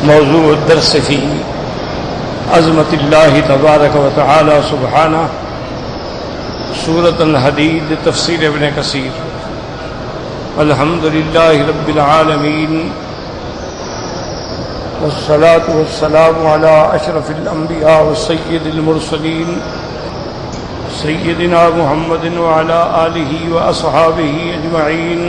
موضوع الدرس في عظمت اللہ تبارک و تعالی سبحانہ، سورۃ الحدید، تفسیر ابن کثیر۔ الحمد للہ رب العالمین، والصلاة والسلام علی اشرف الانبیاء والسید المرسلین سیدنا محمد وعلی آلہ واصحابہ اجمعین۔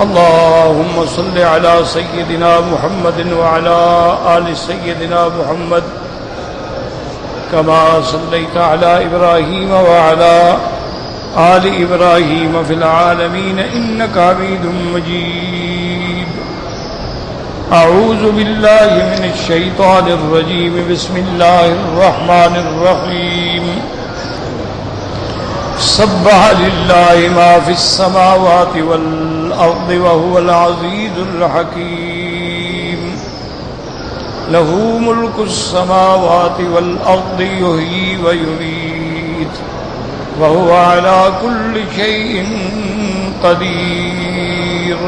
اللهم صل على سيدنا محمد وعلى آل سيدنا محمد كما صليت على إبراهيم وعلى آل إبراهيم في العالمين إنك حميد مجيد۔ أعوذ بالله من الشيطان الرجيم، بسم الله الرحمن الرحيم۔ سبح لله ما في السماوات والأرض وهو العزيز الحكيم، له ملك السماوات والأرض يحيي ويميت وهو على كل شيء قدير،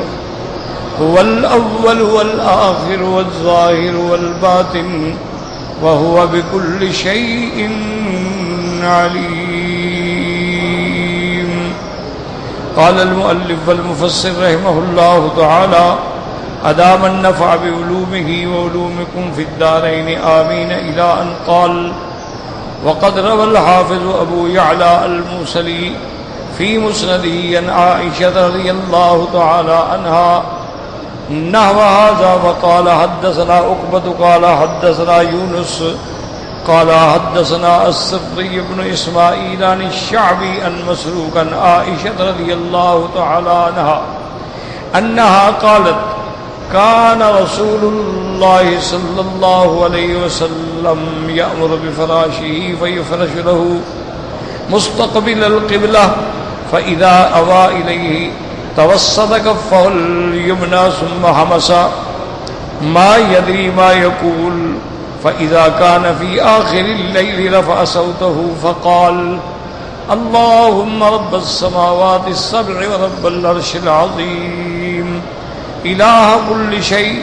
هو الأول والآخر والظاهر والباطن وهو بكل شيء عليم۔ قال المؤلف والمفسر رحمه الله تعالى: أدام النفع بعلومه وعلومكم في الدارين آمين، إلى أن قال: وقد روى الحافظ أبو يعلى الموصلي في مسنده عن عائشة رضي الله تعالى عنها نحو هذا، وقال: حدثنا عقبة قال حدثنا يونس قال حدثنا السبطي بن إسماعيل عن الشعبي عن مسروق عن عائشة رضي الله تعالى عنها أنها قالت: كان رسول الله صلى الله عليه وسلم يأمر بفراشه فيفرش له مستقبل القبلة، فإذا أوى إليه توسط كفه اليمنى ثم همس ما يدري ما يقول، فإذا كان في آخر الليل رفع صوته فقال: اللهم رب السماوات السبع ورب العرش العظيم، إله كل شيء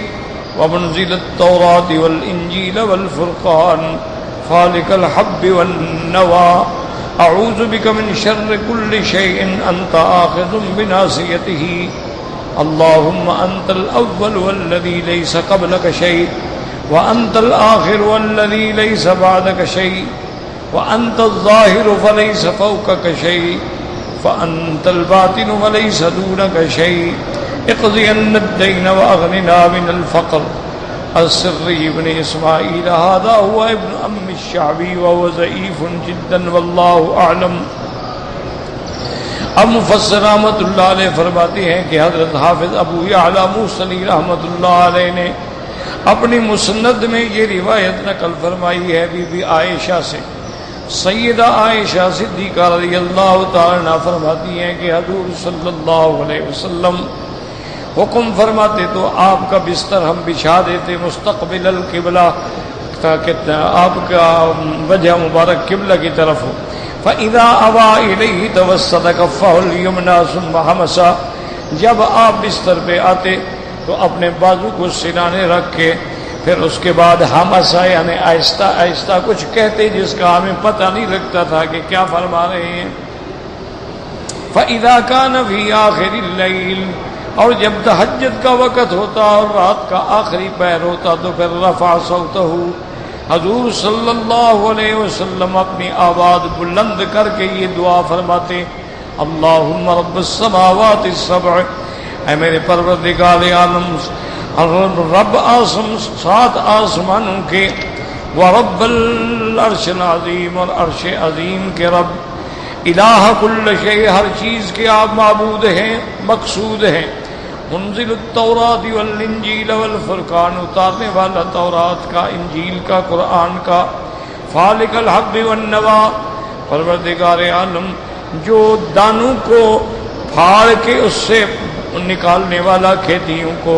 ومنزل التوراة والإنجيل والفرقان، فالق الحب والنوى، أعوذ بك من شر كل شيء أنت آخذ بناصيته، اللهم أنت الأول والذي ليس قبلك شيء، وأنت الآخر والذي ليس بعدك شيء، وأنت الظاهر فليس فوقك شيء، فأنت الباطن وليس دونك شيء، اقضي عنا الدين وأغننا من الفقر۔ السري بن إسماعيل هذا هو ابن أم الشعبي وهو ضعيف جدا والله أعلم۔ اب مفسر رحمۃ اللہ علیہ فرماتے ہیں کہ حضرت حافظ ابو یعلیٰ موصلی رحمۃ اللہ علیہ نے اپنی مسند میں یہ روایت نقل فرمائی ہے بی بی عائشہ سے۔ سیدہ عائشہ صدیقہ رضی اللہ تعالیٰ عنہ فرماتی ہیں کہ حضور صلی اللہ علیہ وسلم حکم فرماتے تو آپ کا بستر ہم بچھا دیتے مستقبل القبلہ، تاکہ آپ کا وجہ مبارک قبلہ کی طرف ہو۔ فَإِذَا أَوَى إِلَيْهِ تَوَسَّطَ كَفَّهُ الْيُمْنَى ثُمَّ هَمَسَ، جب آپ بستر پہ آتے تو اپنے بازو کو سینے رکھ کے پھر اس کے بعد ہمسا یعنی آہستہ آہستہ کچھ کہتے جس کا ہمیں پتہ نہیں لگتا تھا کہ کیا فرما رہے ہیں۔ فَإِذَا كَانَ فِي آخِرِ اللَّيْلِ، اور جب تہجد کا وقت ہوتا اور رات کا آخری پہر ہوتا تو پھر رفع صوتہ، حضور صلی اللہ علیہ وسلم اپنی آواز بلند کر کے یہ دعا فرماتے: اللہم رب السماوات السبع، اے میرے پروردگار عالم، رب سات آسمانوں کے، ورب العرش العظیم، اور عرش عظیم کے رب، الہ کل شیء، ہر چیز کے آپ معبود ہیں، مقصود ہیں، منزل التوراۃ والانجیل والفرقان، اتارنے والا تورات کا، انجیل کا، قرآن کا، فالق الحب والنوى، پروردگار عالم جو دانوں کو پھاڑ کے اس سے نکالنے والا کھیتیوں کو،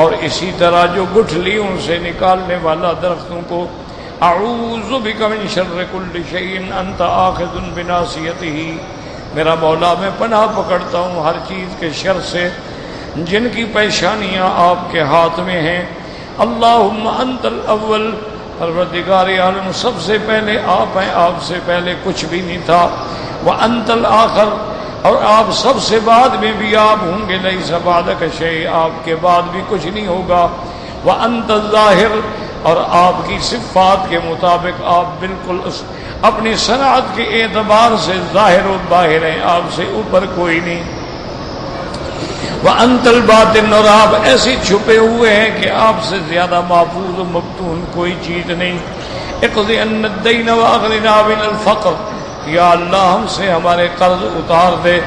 اور اسی طرح جو گٹھلیوں سے نکالنے والا درختوں کو، اعوذ بک من شر کل شیء انت آخذ بناصیتہ، میرا مولا میں پناہ پکڑتا ہوں ہر چیز کے شر سے جن کی پیشانیاں آپ کے ہاتھ میں ہیں، اللہم انت الاول، پروردگار عالم سب سے پہلے آپ ہیں، آپ سے پہلے کچھ بھی نہیں تھا، وانت الآخر، اور آپ سب سے بعد میں بھی آپ ہوں گے، لیس بعدک شیء، آپ کے بعد بھی کچھ نہیں ہوگا، وانت الظاہر، اور آپ کی صفات کے مطابق آپ بالکل اپنی صنعت کے اعتبار سے ظاہر و باہر ہیں، آپ سے اوپر کوئی نہیں، وانت الباطن، اور آپ ایسے چھپے ہوئے ہیں کہ آپ سے زیادہ محفوظ و مبتون کوئی چیز نہیں، اقضی عنا الدین واغننا من الفقر، یا اللہ ہم سے ہمارے قرض اتار دے،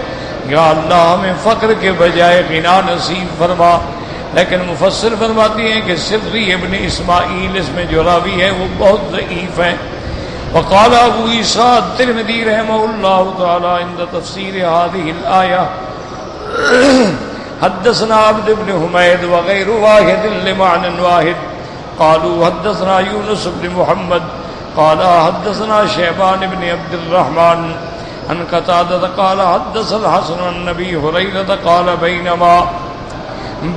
یا اللہ ہمیں فقر کے بجائے غنا نصیب فرما۔ لیکن مفسر فرماتی ہیں کہ صرف ابن اسماعیل اس میں جو راوی ہے وہ بہت ضعیف ہیں۔ وقال ابو عیسیٰ الترمذی رحمہ اللہ تعالی عند تفسیر هذه الآیہ حدثنا عبد بن حمید وغیر واحد لمعنى واحد قالوا حدثنا یونس بن محمد قال حدثنا شیبان بن عبد الرحمن عن قتادة قال حدث الحسن عن نبی ہریرہ قال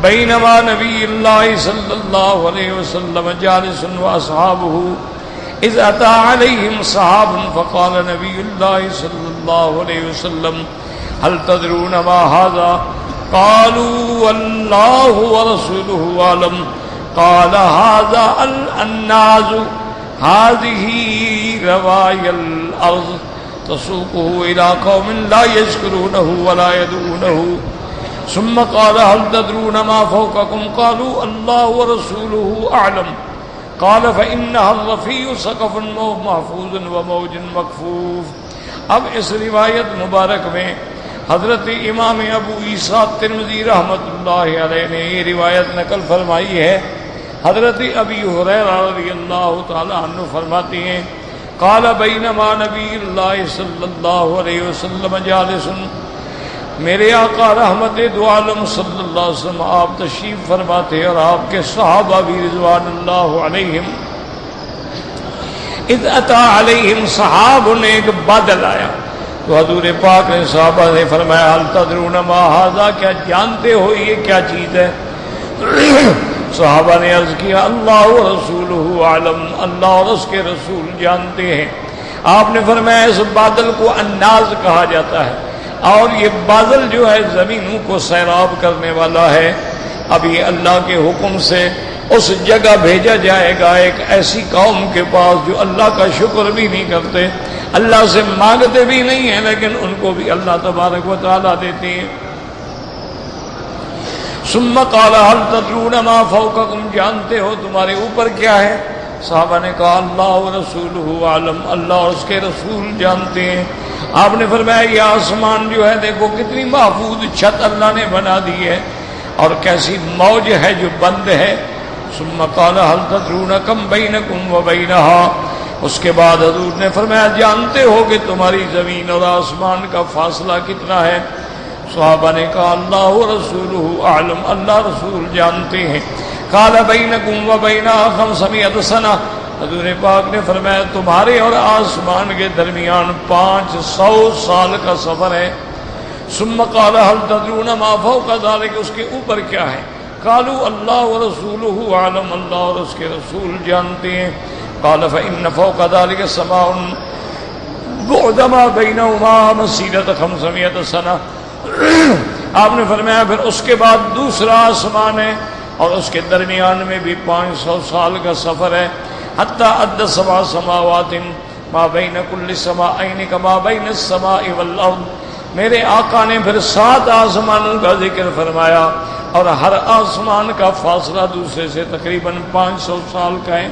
بینما نبی اللہ صلی اللہ علیہ وسلم جالس واصحابہ اذ اتى علیہم صحاب فقال نبی اللہ صلی اللہ علیہ وسلم هل تدرون ما هذا قالوا اللہ ورسولہ اعلم قال هذا الناز هذه روايا الأرض تسوقه إلى قوم لا يشكرونه ولا يدعونه ثم قال هل تدرون ما فوقكم قالوا الله ورسوله أعلم قال فإنها الرفيع سقف محفوظ وموج مكفوف۔ اب اس روایت مبارک میں حضرت امام ابو عیسیٰ ترمذی رحمۃ اللہ علیہ نے یہ روایت نقل فرمائی ہے۔ حضرت ابی ہریرہ رضی اللہ تعالی عنہ فرماتی ہیں قال بینما نبی اللہ صلی اللہ علیہ وسلم جالس، میرے آقا رحمت دو عالم صلی اللہ علیہ وسلم آپ تشریف فرماتے اور آپ کے صحابہ بھی رضوان اللہ علیہم، اذ اتا علیہم صحاب، نے ایک بادل آیا تو حضور پاک نے صحابہ نے فرمایا هل تدرون ما هذا، کیا جانتے ہو یہ کیا چیز ہے؟ صحابہ نے عرض کیا اللہ و رسولہ عالم، اللہ اور اس کے رسول جانتے ہیں۔ آپ نے فرمایا اس بادل کو الناز کہا جاتا ہے، اور یہ بادل جو ہے زمینوں کو سیراب کرنے والا ہے۔ اب یہ اللہ کے حکم سے اس جگہ بھیجا جائے گا ایک ایسی قوم کے پاس جو اللہ کا شکر بھی نہیں کرتے، اللہ سے مانگتے بھی نہیں ہیں، لیکن ان کو بھی اللہ تبارک و تعالیٰ دیتے ہیں۔ ثم قال هل تدرون ما فوقكم، جانتے ہو تمہارے اوپر کیا ہے؟ صحابہ نے کہا اللہ ورسولہ عالم، اللہ اور اس کے رسول جانتے ہیں۔ آپ نے فرمایا یہ آسمان جو ہے دیکھو کتنی محفوظ چھت اللہ نے بنا دی ہے، اور کیسی موج ہے جو بند ہے۔ ثم قال هل تدرون كم بينكم وبينها، اس کے بعد حضور نے فرمایا جانتے ہو کہ تمہاری زمین اور آسمان کا فاصلہ کتنا ہے؟ صحابہ نے کہا اللہ ورسولہ اعلم، اللہ رسول جانتے ہیں۔ قال بینکم وبینہا 500 سنہ، حضور پاک نے فرمایا تمہارے اور آسمان کے درمیان 500 سال کا سفر ہے۔ ثم قال هل تدرون ما فوق ذلك، اس کے اوپر کیا ہے؟ قالوا اللہ ورسولہ اعلم، اللہ اور اس کے رسول جانتے ہیں۔ قال فإن فوق ذلك سماء بعد ما بینہما مسیرۃ 500 سنہ، آپ نے فرمایا پھر اس کے بعد دوسرا آسمان ہے اور اس کے درمیان میں بھی 500 سال کا سفر ہے۔ حتی عد 7 سماوات ما بین کل سماءین کما بین السماء والارض، میرے آقا نے پھر 7 آسمانوں کا ذکر فرمایا، اور ہر آسمان کا فاصلہ دوسرے سے تقریباً 500 سال کا ہے۔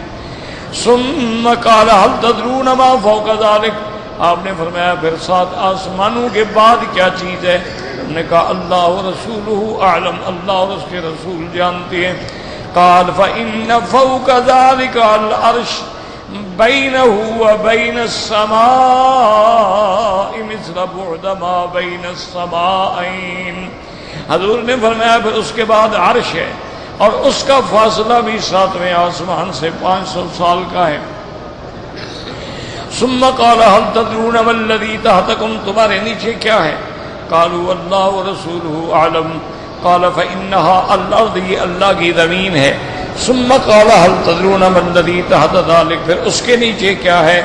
ثم قال هل تدرون ما فوق ذلك، آپ نے فرمایا پھر 7 آسمانوں کے بعد کیا چیز ہے؟ ہم نے کہا اللہ ورسولہ اعلم، اللہ اور اس کے رسول جانتے ہیں۔ قال فإن فوق ذلك العرش بينه وبين السماء مثل بعد ما بين السماءين، حضور نے فرمایا پھر اس کے بعد عرش ہے اور اس کا فاصلہ بھی 7ویں آسمان سے 500 سال کا ہے۔ ثم قال هل تدرون ما الذي تحتكم، تمہارے نیچے کیا ہے؟ قالوا اللہ ورسولہ اعلم، قال فإنها الارض، یہ اللہ کی زمین ہے، ثم قال هل تدرون ما الذي تحت ذلك، پھر اس کے نیچے کیا ہے؟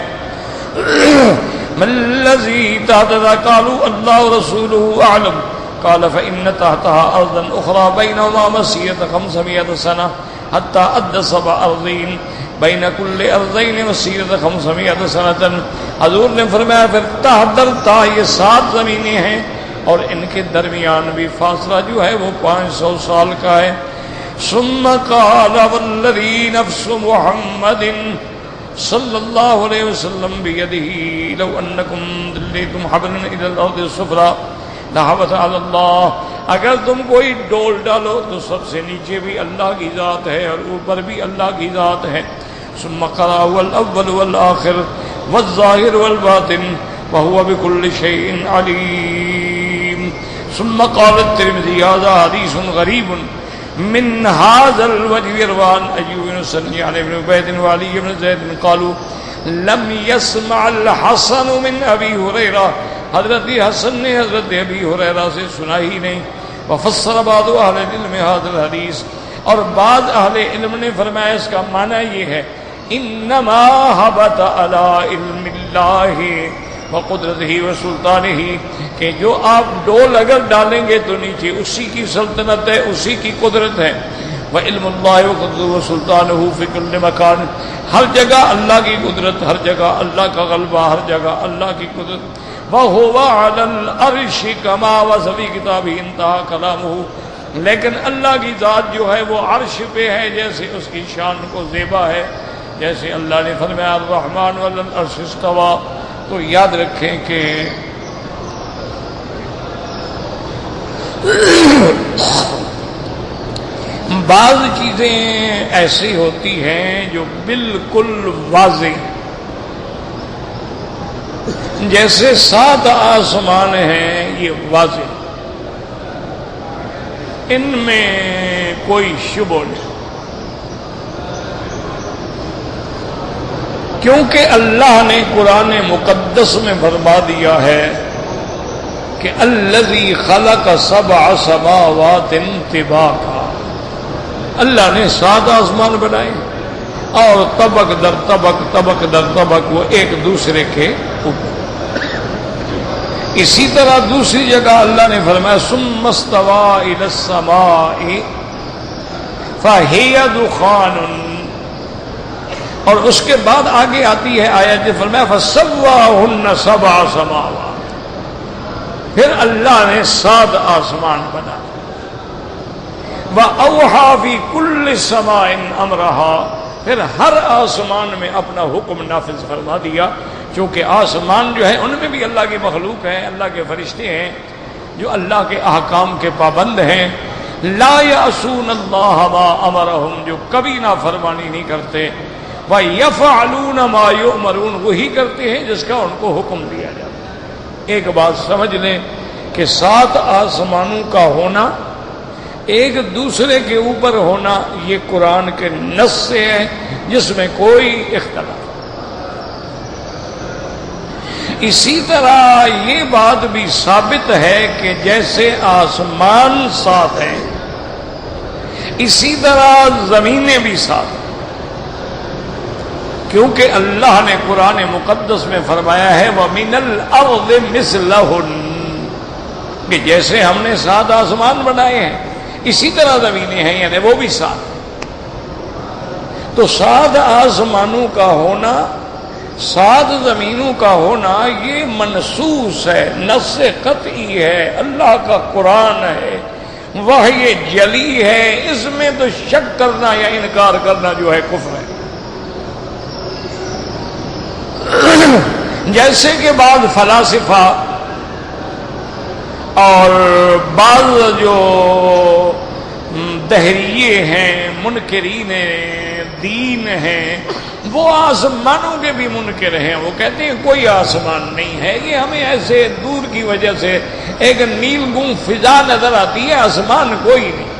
ما الذي تحت ذلك قالوا الله ورسوله اعلم قال فإن تحتها أرضا أخرى بينهما مسيرة 500 سنة حتى أدى 7 أرضين بين كل أرضين مسيرة 500 سنة. حضور نے فرمایا پھر تحت یہ 7 زمینیں ہیں اور ان کے درمیان بھی فاصلہ جو ہے وہ 500 سال کا ہے. ثم قال والذي نفس محمد صلی اللہ علیہ وسلم بیدہ لو انکم دلیتم حبلا الى الارض السفلی لہبط علی اللہ، اگر تم کوئی ڈول ڈالو تو سب سے نیچے بھی اللہ کی ذات ہے اور اوپر بھی اللہ کی ذات ہے. ثم قرأ هو الاول والآخر والظاہر والباطن وهو بكل شيء علیم. ثم قال الترمذی هذا حدیث غریب من هذا الوجه روان أيوب بن سني عن ابن عبيد وعلي بن زيد قالوا لم يسمع الحسن من أبي هريرة، حضرت حسن نے حضرت ابی ہریرہ سے سنا ہی نہیں. وفسر بعض اہل العلم هذا الحديث، اور بعض اہل علم نے فرمایا اس کا معنی یہ ہے انما هبط على علم الله وقدرته وسلطانه، کہ جو آپ ڈول اگر ڈالیں گے تو نیچے اسی کی سلطنت ہے، اسی کی قدرت ہے. وعلم الله وقدرته وسلطانه في كل مكان، ہر جگہ اللہ کی قدرت، ہر جگہ اللہ کا غلبہ، ہر جگہ اللہ کی قدرت. وهو على العرش كما وصف في كتابه انتهى كلامه، لیکن اللہ کی ذات جو ہے وہ عرش پہ ہے جیسے اس کی شان کو زیبا ہے، جیسے اللہ نے فرمایا الرحمن على العرش استوى. تو یاد رکھیں کہ بعض چیزیں ایسی ہوتی ہیں جو بالکل واضح، جیسے 7 آسمان ہیں یہ واضح، ان میں کوئی شبہ نہیں، کیونکہ اللہ نے قرآن مقدس میں فرما دیا ہے کہ الذی خلق 7 سماوات طباقا، اللہ نے 7 آسمان بنائے اور طبق در طبق طبق در طبق وہ ایک دوسرے کے اوپر. اسی طرح دوسری جگہ اللہ نے فرمایا ثم استوى الى السماء فهي دخان، اور اس کے بعد آگے آتی ہے آیت جو فرمایا فسواهن 7 سماوات، پھر اللہ نے 7 آسمان بنا. وَأَوْحَى فِي كُلِّ سَمَاءٍ أَمْرَهَا، پھر ہر آسمان میں اپنا حکم نافذ فرما دیا. چونکہ آسمان جو ہے ان میں بھی اللہ کی مخلوق ہے، اللہ کے فرشتے ہیں جو اللہ کے احکام کے پابند ہیں. لا يعصون اللہ ما امرهم، جو کبھی نافرمانی نہیں کرتے. وَيَفْعَلُونَ مَا يُؤْمَرُونَ، وہی کرتے ہیں جس کا ان کو حکم دیا جاتا ہے. ایک بات سمجھ لیں کہ 7 آسمانوں کا ہونا، ایک دوسرے کے اوپر ہونا، یہ قرآن کے نص سے ہے جس میں کوئی اختلاف. اسی طرح یہ بات بھی ثابت ہے کہ جیسے آسمان 7 ہیں اسی طرح زمینیں بھی 7 ہیں، کیونکہ اللہ نے قرآن مقدس میں فرمایا ہے وَمِنَ الْأَرْضِ مِثْلَهُنَّ، کہ جیسے ہم نے 7 آسمان بنائے ہیں اسی طرح زمینیں ہیں، یعنی وہ بھی 7 ہیں. تو 7 آسمانوں کا ہونا، 7 زمینوں کا ہونا یہ منصوص ہے، نص قطعی ہے، اللہ کا قرآن ہے، وحی جلی ہے. اس میں تو شک کرنا یا انکار کرنا جو ہے کفر ہے. جیسے کہ بعض فلاسفہ اور بعض جو دہریے ہیں، منکرین دین ہیں، وہ آسمانوں کے بھی منکر ہیں. وہ کہتے ہیں کوئی آسمان نہیں ہے، یہ ہمیں ایسے دور کی وجہ سے ایک نیل گوں فضا نظر آتی ہے، آسمان کوئی نہیں.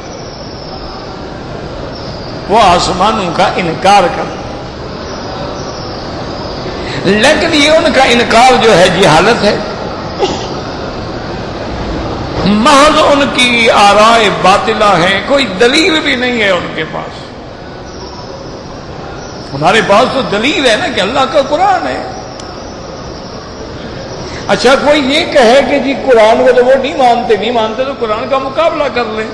وہ آسمانوں کا انکار کرتے، لیکن یہ ان کا انکار جو ہے جہالت ہے، محض ان کی آراء باطلہ ہیں، کوئی دلیل بھی نہیں ہے ان کے پاس. ہمارے پاس تو دلیل ہے نا کہ اللہ کا قرآن ہے. اچھا کوئی یہ کہے کہ جی قرآن کو تو وہ نہیں مانتے تو قرآن کا مقابلہ کر لیں.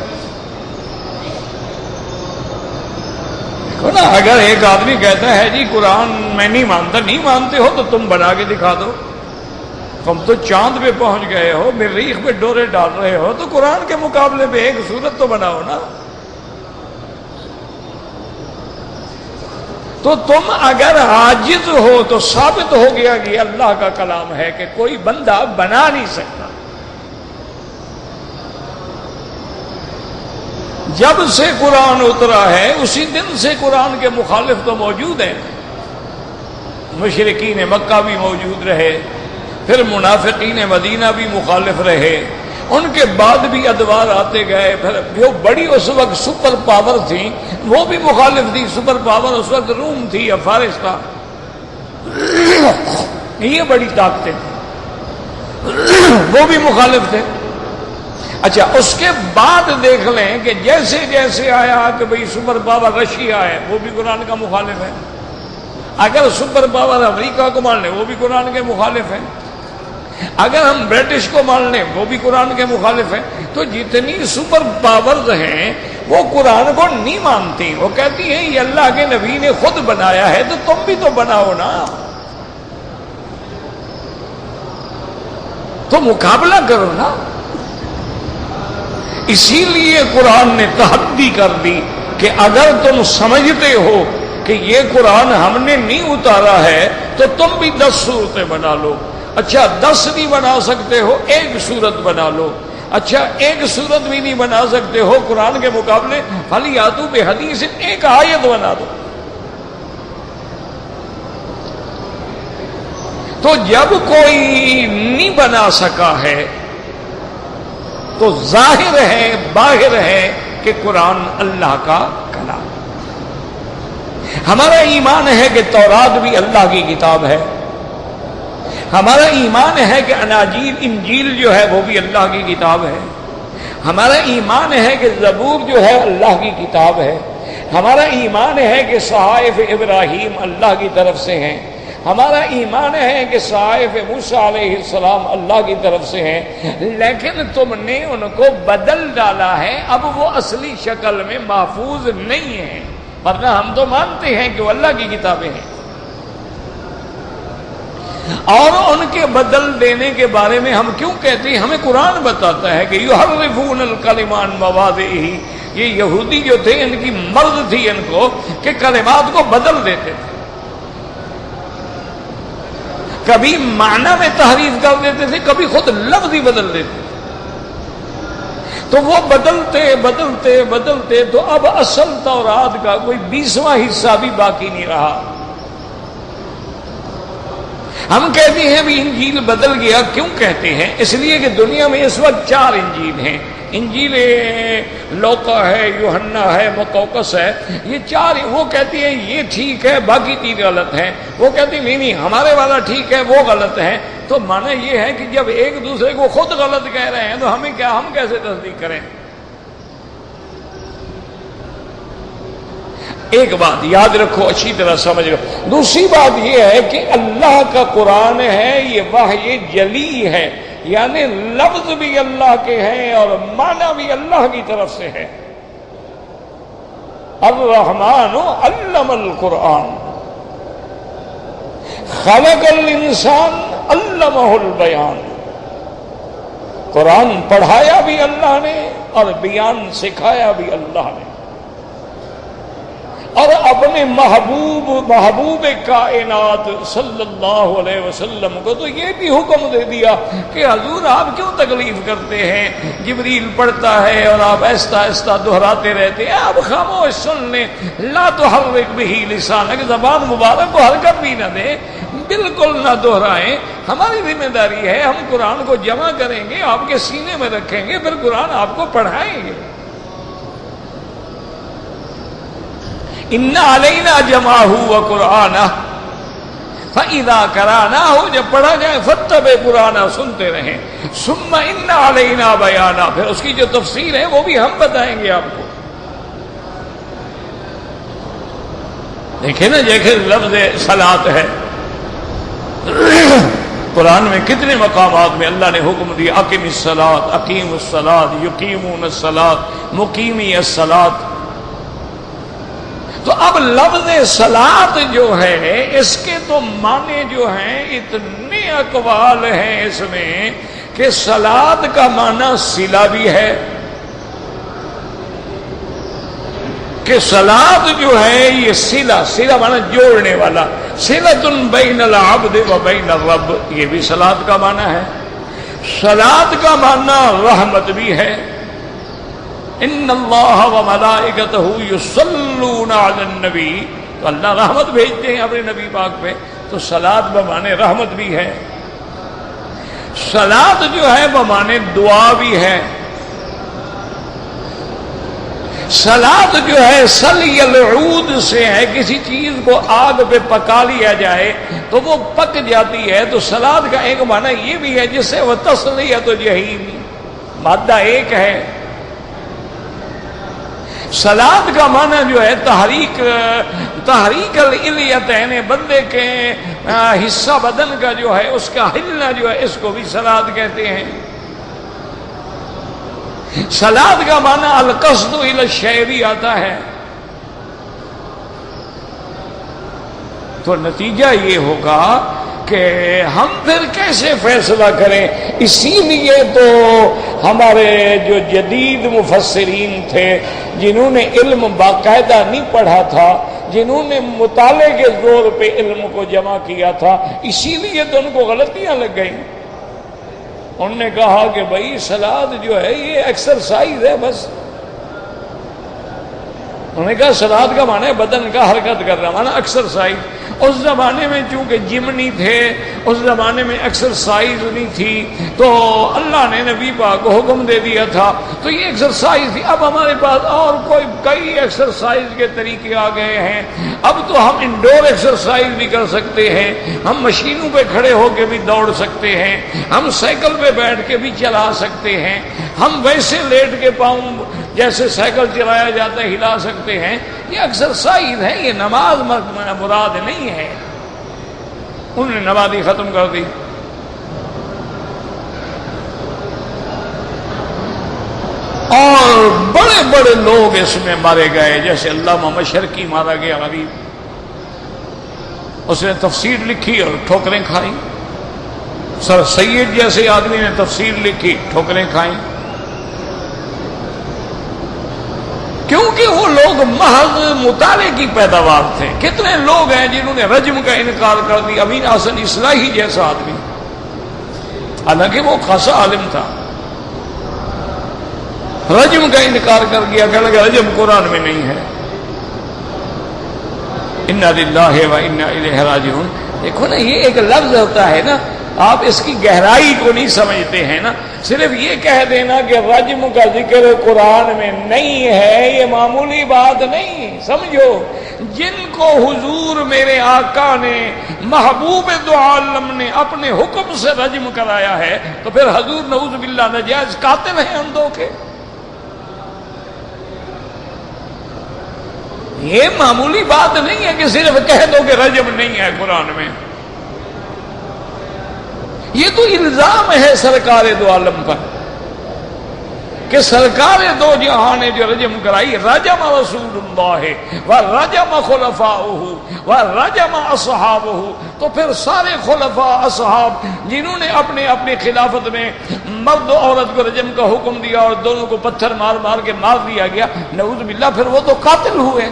دیکھو نا، اگر ایک آدمی کہتا ہے جی قرآن میں نہیں مانتے ہو تو تم بنا کے دکھا دو. تم تو چاند پہ پہنچ گئے ہو، مریخ پہ ڈورے ڈال رہے ہو، تو قرآن کے مقابلے میں ایک صورت تو بناؤ نا. تو تم اگر عاجز ہو تو ثابت ہو گیا کہ اللہ کا کلام ہے کہ کوئی بندہ بنا نہیں سکتا. جب سے قرآن اترا ہے اسی دن سے قرآن کے مخالف تو موجود ہیں. مشرکین مکہ بھی موجود رہے، پھر منافقین مدینہ بھی مخالف رہے، ان کے بعد بھی ادوار آتے گئے. پھر جو بڑی اس وقت سپر پاور تھی وہ بھی مخالف تھی. سپر پاور اس وقت روم تھی یا فارس تھا، یہ بڑی طاقتیں تھیں، وہ بھی مخالف تھے. اچھا اس کے بعد دیکھ لیں کہ جیسے جیسے آیا کہ بھئی سپر پاور رشیا ہے، وہ بھی قرآن کا مخالف ہے. اگر سپر پاور امریکہ کو مان لیں وہ بھی قرآن کے مخالف ہیں. اگر ہم برٹش کو مان لیں وہ بھی قرآن کے مخالف ہیں. تو جتنی سپر پاورز ہیں وہ قرآن کو نہیں مانتی، وہ کہتی ہیں یہ اللہ کے نبی نے خود بنایا ہے تو تم بھی تو بناؤ نا. تو مقابلہ کرو نا. اسی لیے قرآن نے تحدی کر دی کہ اگر تم سمجھتے ہو کہ یہ قرآن ہم نے نہیں اتارا ہے تو تم بھی 10 صورتیں بنا لو. اچھا 10 نہیں بنا سکتے ہو، ایک صورت بنا لو. اچھا ایک صورت بھی نہیں بنا سکتے ہو قرآن کے مقابلے، فَلْيَأْتُوا بِحَدِيثٍ، ایک آیت بنا دو. تو جب کوئی نہیں بنا سکا ہے تو ظاہر ہے باہر ہے کہ قرآن اللہ کا کلام. ہمارا ایمان ہے کہ تورات بھی اللہ کی کتاب ہے. ہمارا ایمان ہے کہ انجیل جو ہے وہ بھی اللہ کی کتاب ہے. ہمارا ایمان ہے کہ زبور جو ہے اللہ کی کتاب ہے. ہمارا ایمان ہے کہ صحائف ابراہیم اللہ کی طرف سے ہیں. ہمارا ایمان ہے کہ صحائف موسیٰ علیہ السلام اللہ کی طرف سے ہیں. لیکن تم نے ان کو بدل ڈالا ہے، اب وہ اصلی شکل میں محفوظ نہیں ہیں. ورنہ ہم تو مانتے ہیں کہ وہ اللہ کی کتابیں ہیں. اور ان کے بدل دینے کے بارے میں ہم کیوں کہتے ہیں؟ ہمیں قرآن بتاتا ہے کہ یحرفون الکلم عن مواضعہ. یہ یہودی جو تھے ان کی مرض تھی ان کو کہ کلمات کو بدل دیتے تھے. کبھی معنی میں تحریف کر دیتے تھے، کبھی خود لفظ ہی بدل دیتے تھے. تو وہ بدلتے تو اب اصل تورات کا کوئی 20واں حصہ بھی باقی نہیں رہا. ہم کہتے ہیں بھی انجیل بدل گیا. کیوں کہتے ہیں؟ اس لیے کہ دنیا میں اس وقت 4 انجیل ہیں. انجیل لوقا ہے، یوحنا ہے، مقوقس ہے. یہ 4 وہ کہتی ہیں یہ ٹھیک ہے، باقی 3 غلط ہیں. وہ کہتی نہیں ہمارے والا ٹھیک ہے، وہ غلط ہے. تو معنی یہ ہے کہ جب ایک دوسرے کو خود غلط کہہ رہے ہیں تو ہم کیسے تصدیق کریں؟ ایک بات یاد رکھو، اچھی طرح سمجھ لو. دوسری بات یہ ہے کہ اللہ کا قرآن ہے، یہ وحی جلی ہے، یعنی لفظ بھی اللہ کے ہیں اور معنی بھی اللہ کی طرف سے ہے. الرحمن علم القرآن خلق الانسان علمہ البیان. قرآن پڑھایا بھی اللہ نے اور بیان سکھایا بھی اللہ نے. اور اپنے محبوب کائنات صلی اللہ علیہ وسلم کو تو یہ بھی حکم دے دیا کہ حضور آپ کیوں تکلیف کرتے ہیں؟ جبریل پڑھتا ہے اور آپ آہستہ آہستہ دہراتے رہتے ہیں. آپ خاموش سن لیں. لا تحرک بہ لسانک، زبان مبارک کو حرکت بھی نہ دیں، بالکل نہ دہرائیں. ہماری ذمہ داری ہے، ہم قرآن کو جمع کریں گے، آپ کے سینے میں رکھیں گے، پھر قرآن آپ کو پڑھائیں گے. ان علینا جمعہ وقرآنہ فاذا قرأناہ، جب پڑھا جائے فاتبع قرآنہ، سنتے رہیں. ثم ان علینا بیانہ، پھر اس کی جو تفسیر ہے وہ بھی ہم بتائیں گے آپ کو. دیکھیں نا جیسے لفظ صلاۃ ہے، قرآن میں کتنے مقامات میں اللہ نے حکم دیا اقیم الصلاۃ، اقیم الصلاۃ، یقیمون الصلاۃ، مقیمی الصلاۃ۔ تو اب لفظ صلاۃ جو ہے اس کے تو معنی جو ہیں اتنے اقوال ہیں اس میں کہ صلاۃ کا معنی صلہ بھی ہے، کہ صلاۃ جو ہے یہ صلہ معنی جوڑنے والا، صلۃ بین العبد و بین الرب، یہ بھی صلاۃ کا معنی ہے۔ صلاۃ کا معنی رحمت بھی ہے، ان اللہ و ملائکتہ یصلون علی النبی، تو اللہ رحمت بھیجتے ہیں اپنے نبی پاک پہ، تو صلاۃ بمعنی رحمت بھی ہے۔ صلاۃ جو ہے بمعنی دعا بھی ہے۔ صلاۃ جو ہے سلی العود سے ہے، کسی چیز کو آگ پہ پکا لیا جائے تو وہ پک جاتی ہے، تو صلاۃ کا ایک معنی یہ بھی ہے جس سے وہ تسلیۃ الجحیم، مادہ ایک ہے۔ صلاۃ کا معنی جو ہے تحریک الالیتین، بندے کے حصہ بدن کا جو ہے اس کا ہلنا جو ہے اس کو بھی صلاۃ کہتے ہیں۔ صلاۃ کا معنی القصد الی الشیء بھی آتا ہے۔ تو نتیجہ یہ ہوگا کہ ہم پھر کیسے فیصلہ کریں؟ اسی لیے تو ہمارے جو جدید مفسرین تھے جنہوں نے علم باقاعدہ نہیں پڑھا تھا، جنہوں نے مطالعے کے زور پہ علم کو جمع کیا تھا، اسی لیے تو ان کو غلطیاں لگ گئیں۔ انہوں نے کہا کہ بھائی صلاۃ جو ہے یہ ایکسرسائز ہے بس۔ انہوں نے کہا صلاۃ کا معنی ہے بدن کا حرکت کرنا، معنی ایکسرسائز۔ اس زمانے میں چونکہ جم نہیں تھے، اس زمانے میں ایکسرسائز نہیں تھی، تو اللہ نے نبی پاک کو حکم دے دیا تھا، تو یہ ایکسرسائز تھی۔ اب ہمارے پاس اور کئی ایکسرسائز کے طریقے آ گئے ہیں، اب تو ہم انڈور ایکسرسائز بھی کر سکتے ہیں، ہم مشینوں پہ کھڑے ہو کے بھی دوڑ سکتے ہیں، ہم سائیکل پہ بیٹھ کے بھی چلا سکتے ہیں، ہم ویسے لیٹ کے پاؤں جیسے سائیکل چلایا جاتا ہے ہلا سکتے ہیں۔ یہ ایکسرسائز ہے، یہ نماز مراد نہیں ہے۔ انہوں نے نماز ہی ختم کر دی۔ اور بڑے بڑے لوگ اس میں مارے گئے، جیسے علامہ مشرقی مارا گیا غریب، اس نے تفسیر لکھی اور ٹھوکریں کھائیں۔ سر سید جیسے آدمی نے تفسیر لکھی، ٹھوکریں کھائیں، کیونکہ وہ لوگ محض مطالعے کی پیداوار تھے۔ کتنے لوگ ہیں جنہوں نے رجم کا انکار کر دیا، امین حسن اصلاحی جیسا آدمی، حالانکہ وہ خاصا عالم تھا، رجم کا انکار کر دیا، کہنے لگا رجم قرآن میں نہیں ہے۔ انا للہ و انا الیہ راجعون۔ دیکھو نا، یہ ایک لفظ ہوتا ہے نا، آپ اس کی گہرائی کو نہیں سمجھتے ہیں نا۔ صرف یہ کہہ دینا کہ رجم کا ذکر قرآن میں نہیں ہے، یہ معمولی بات نہیں۔ سمجھو، جن کو حضور میرے آقا نے، محبوب دو عالم نے اپنے حکم سے رجم کرایا ہے، تو پھر حضور نعوذ باللہ ناجائز قاتل ہیں ان دو کے۔ یہ معمولی بات نہیں ہے کہ صرف کہہ دو کہ رجم نہیں ہے قرآن میں۔ یہ تو الزام ہے سرکار دو عالم پر کہ سرکار دو جہاں نے جو رجم کرائی، رجم رسول اللہ ورجم خلفاؤہ ورجم اصحابہ، تو پھر سارے خلفاء اصحاب جنہوں نے اپنی خلافت میں مرد و عورت کو رجم کا حکم دیا اور دونوں کو پتھر مار مار کے مار دیا گیا، نعوذ باللہ، پھر وہ تو قاتل ہوئے۔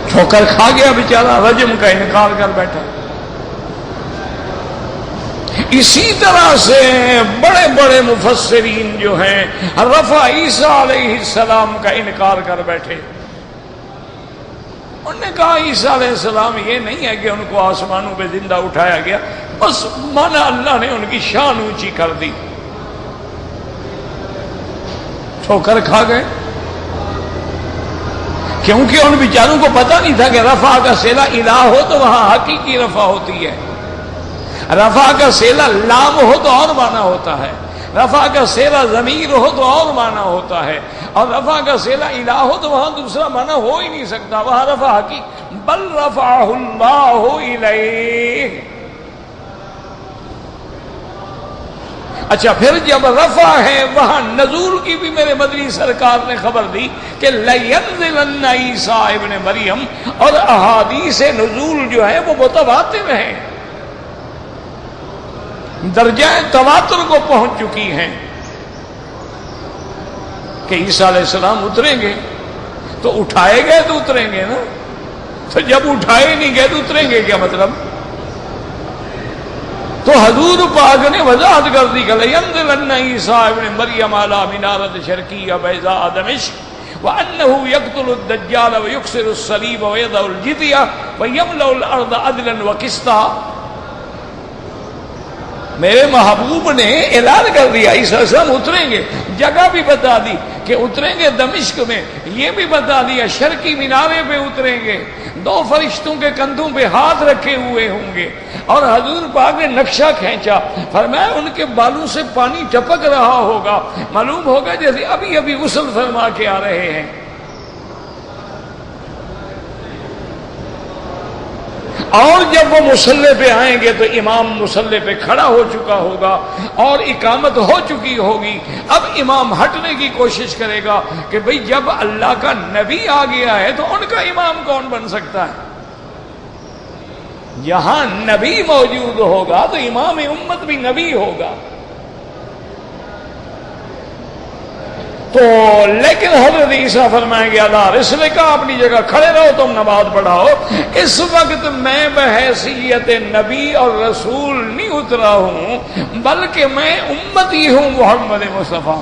ٹھوکر کھا گیا بیچارہ، رجم کا انکار کر بیٹھا۔ اسی طرح سے بڑے بڑے مفسرین جو ہیں رفع عیسیٰ علیہ السلام کا انکار کر بیٹھے۔ انہوں نے کہا عیسیٰ علیہ السلام یہ نہیں ہے کہ ان کو آسمانوں پہ زندہ اٹھایا گیا، بس مانا اللہ نے ان کی شان اونچی کر دی۔ ٹھوکر کھا گئے، کیونکہ ان بیچاروں کو پتہ نہیں تھا کہ رفع کا صلہ الہ ہو تو وہاں حقیقی رفع ہوتی ہے، رفع کا صلہ لام ہو تو اور معنی ہوتا ہے، رفع کا صیغہ ضمیر ہو تو اور معنی ہوتا ہے، اور رفع کا صیغہ الہ ہو تو وہاں دوسرا معنی ہو ہی نہیں سکتا، وہاں رفع کی بل رفعہ اللہ الیہ۔ اچھا پھر جب رفع ہے وہاں نزول کی بھی میرے مدنی سرکار نے خبر دی کہ لَيَنزِلَنَّ عیسیٰ ابن مریم، اور احادیث نزول جو ہے وہ متواتر ہیں، درجہ تواتر کو پہنچ چکی ہیں کہ عیسیٰ علیہ السلام اتریں گے، تو اٹھائے گئے تو اتریں گے نا، تو جب اٹھائے نہیں گئے تو اتریں گے کیا مطلب؟ تو حضور پاک نے وضاحت کر دی کہ لَيَنزِلَنَّ عیسیٰ ابن مریم علی منارۃ شرقیہ بیضاء دمشق وَأَنَّهُ يَقْتُلُ الدَّجَّالَ وَيُكْسِرُ الصَّلِيبَ وَيَضَعُ الْجِزْيَةَ وَيَمْلَأُ الْأَرْضَ عَدْلًا وَقِسْطًا۔ میرے محبوب نے اعلان کر دیا عیسیٰ علیہ السلام اتریں گے، جگہ بھی بتا دی کہ اتریں گے دمشق میں، یہ بھی بتا دیا شرقی مینارے پہ اتریں گے، 2 فرشتوں کے کندھوں پہ ہاتھ رکھے ہوئے ہوں گے، اور حضور پاک نے نقشہ کھینچا، فرمایا ان کے بالوں سے پانی ٹپک رہا ہوگا، معلوم ہوگا جیسے ابھی ابھی غسل فرما کے آ رہے ہیں۔ اور جب وہ مصلی پہ آئیں گے تو امام مصلی پہ کھڑا ہو چکا ہوگا اور اقامت ہو چکی ہوگی، اب امام ہٹنے کی کوشش کرے گا کہ بھئی جب اللہ کا نبی آ گیا ہے تو ان کا امام کون بن سکتا ہے؟ یہاں نبی موجود ہوگا تو امام امت بھی نبی ہوگا۔ تو لیکن حضرت عیسیٰ فرمائیں گے اللہ رسول کا اپنی جگہ کھڑے رہو، تم نماز پڑھاؤ، اس وقت میں بحیثیت نبی اور رسول نہیں اترا ہوں، بلکہ میں امتی ہوں محمد مصطفیٰ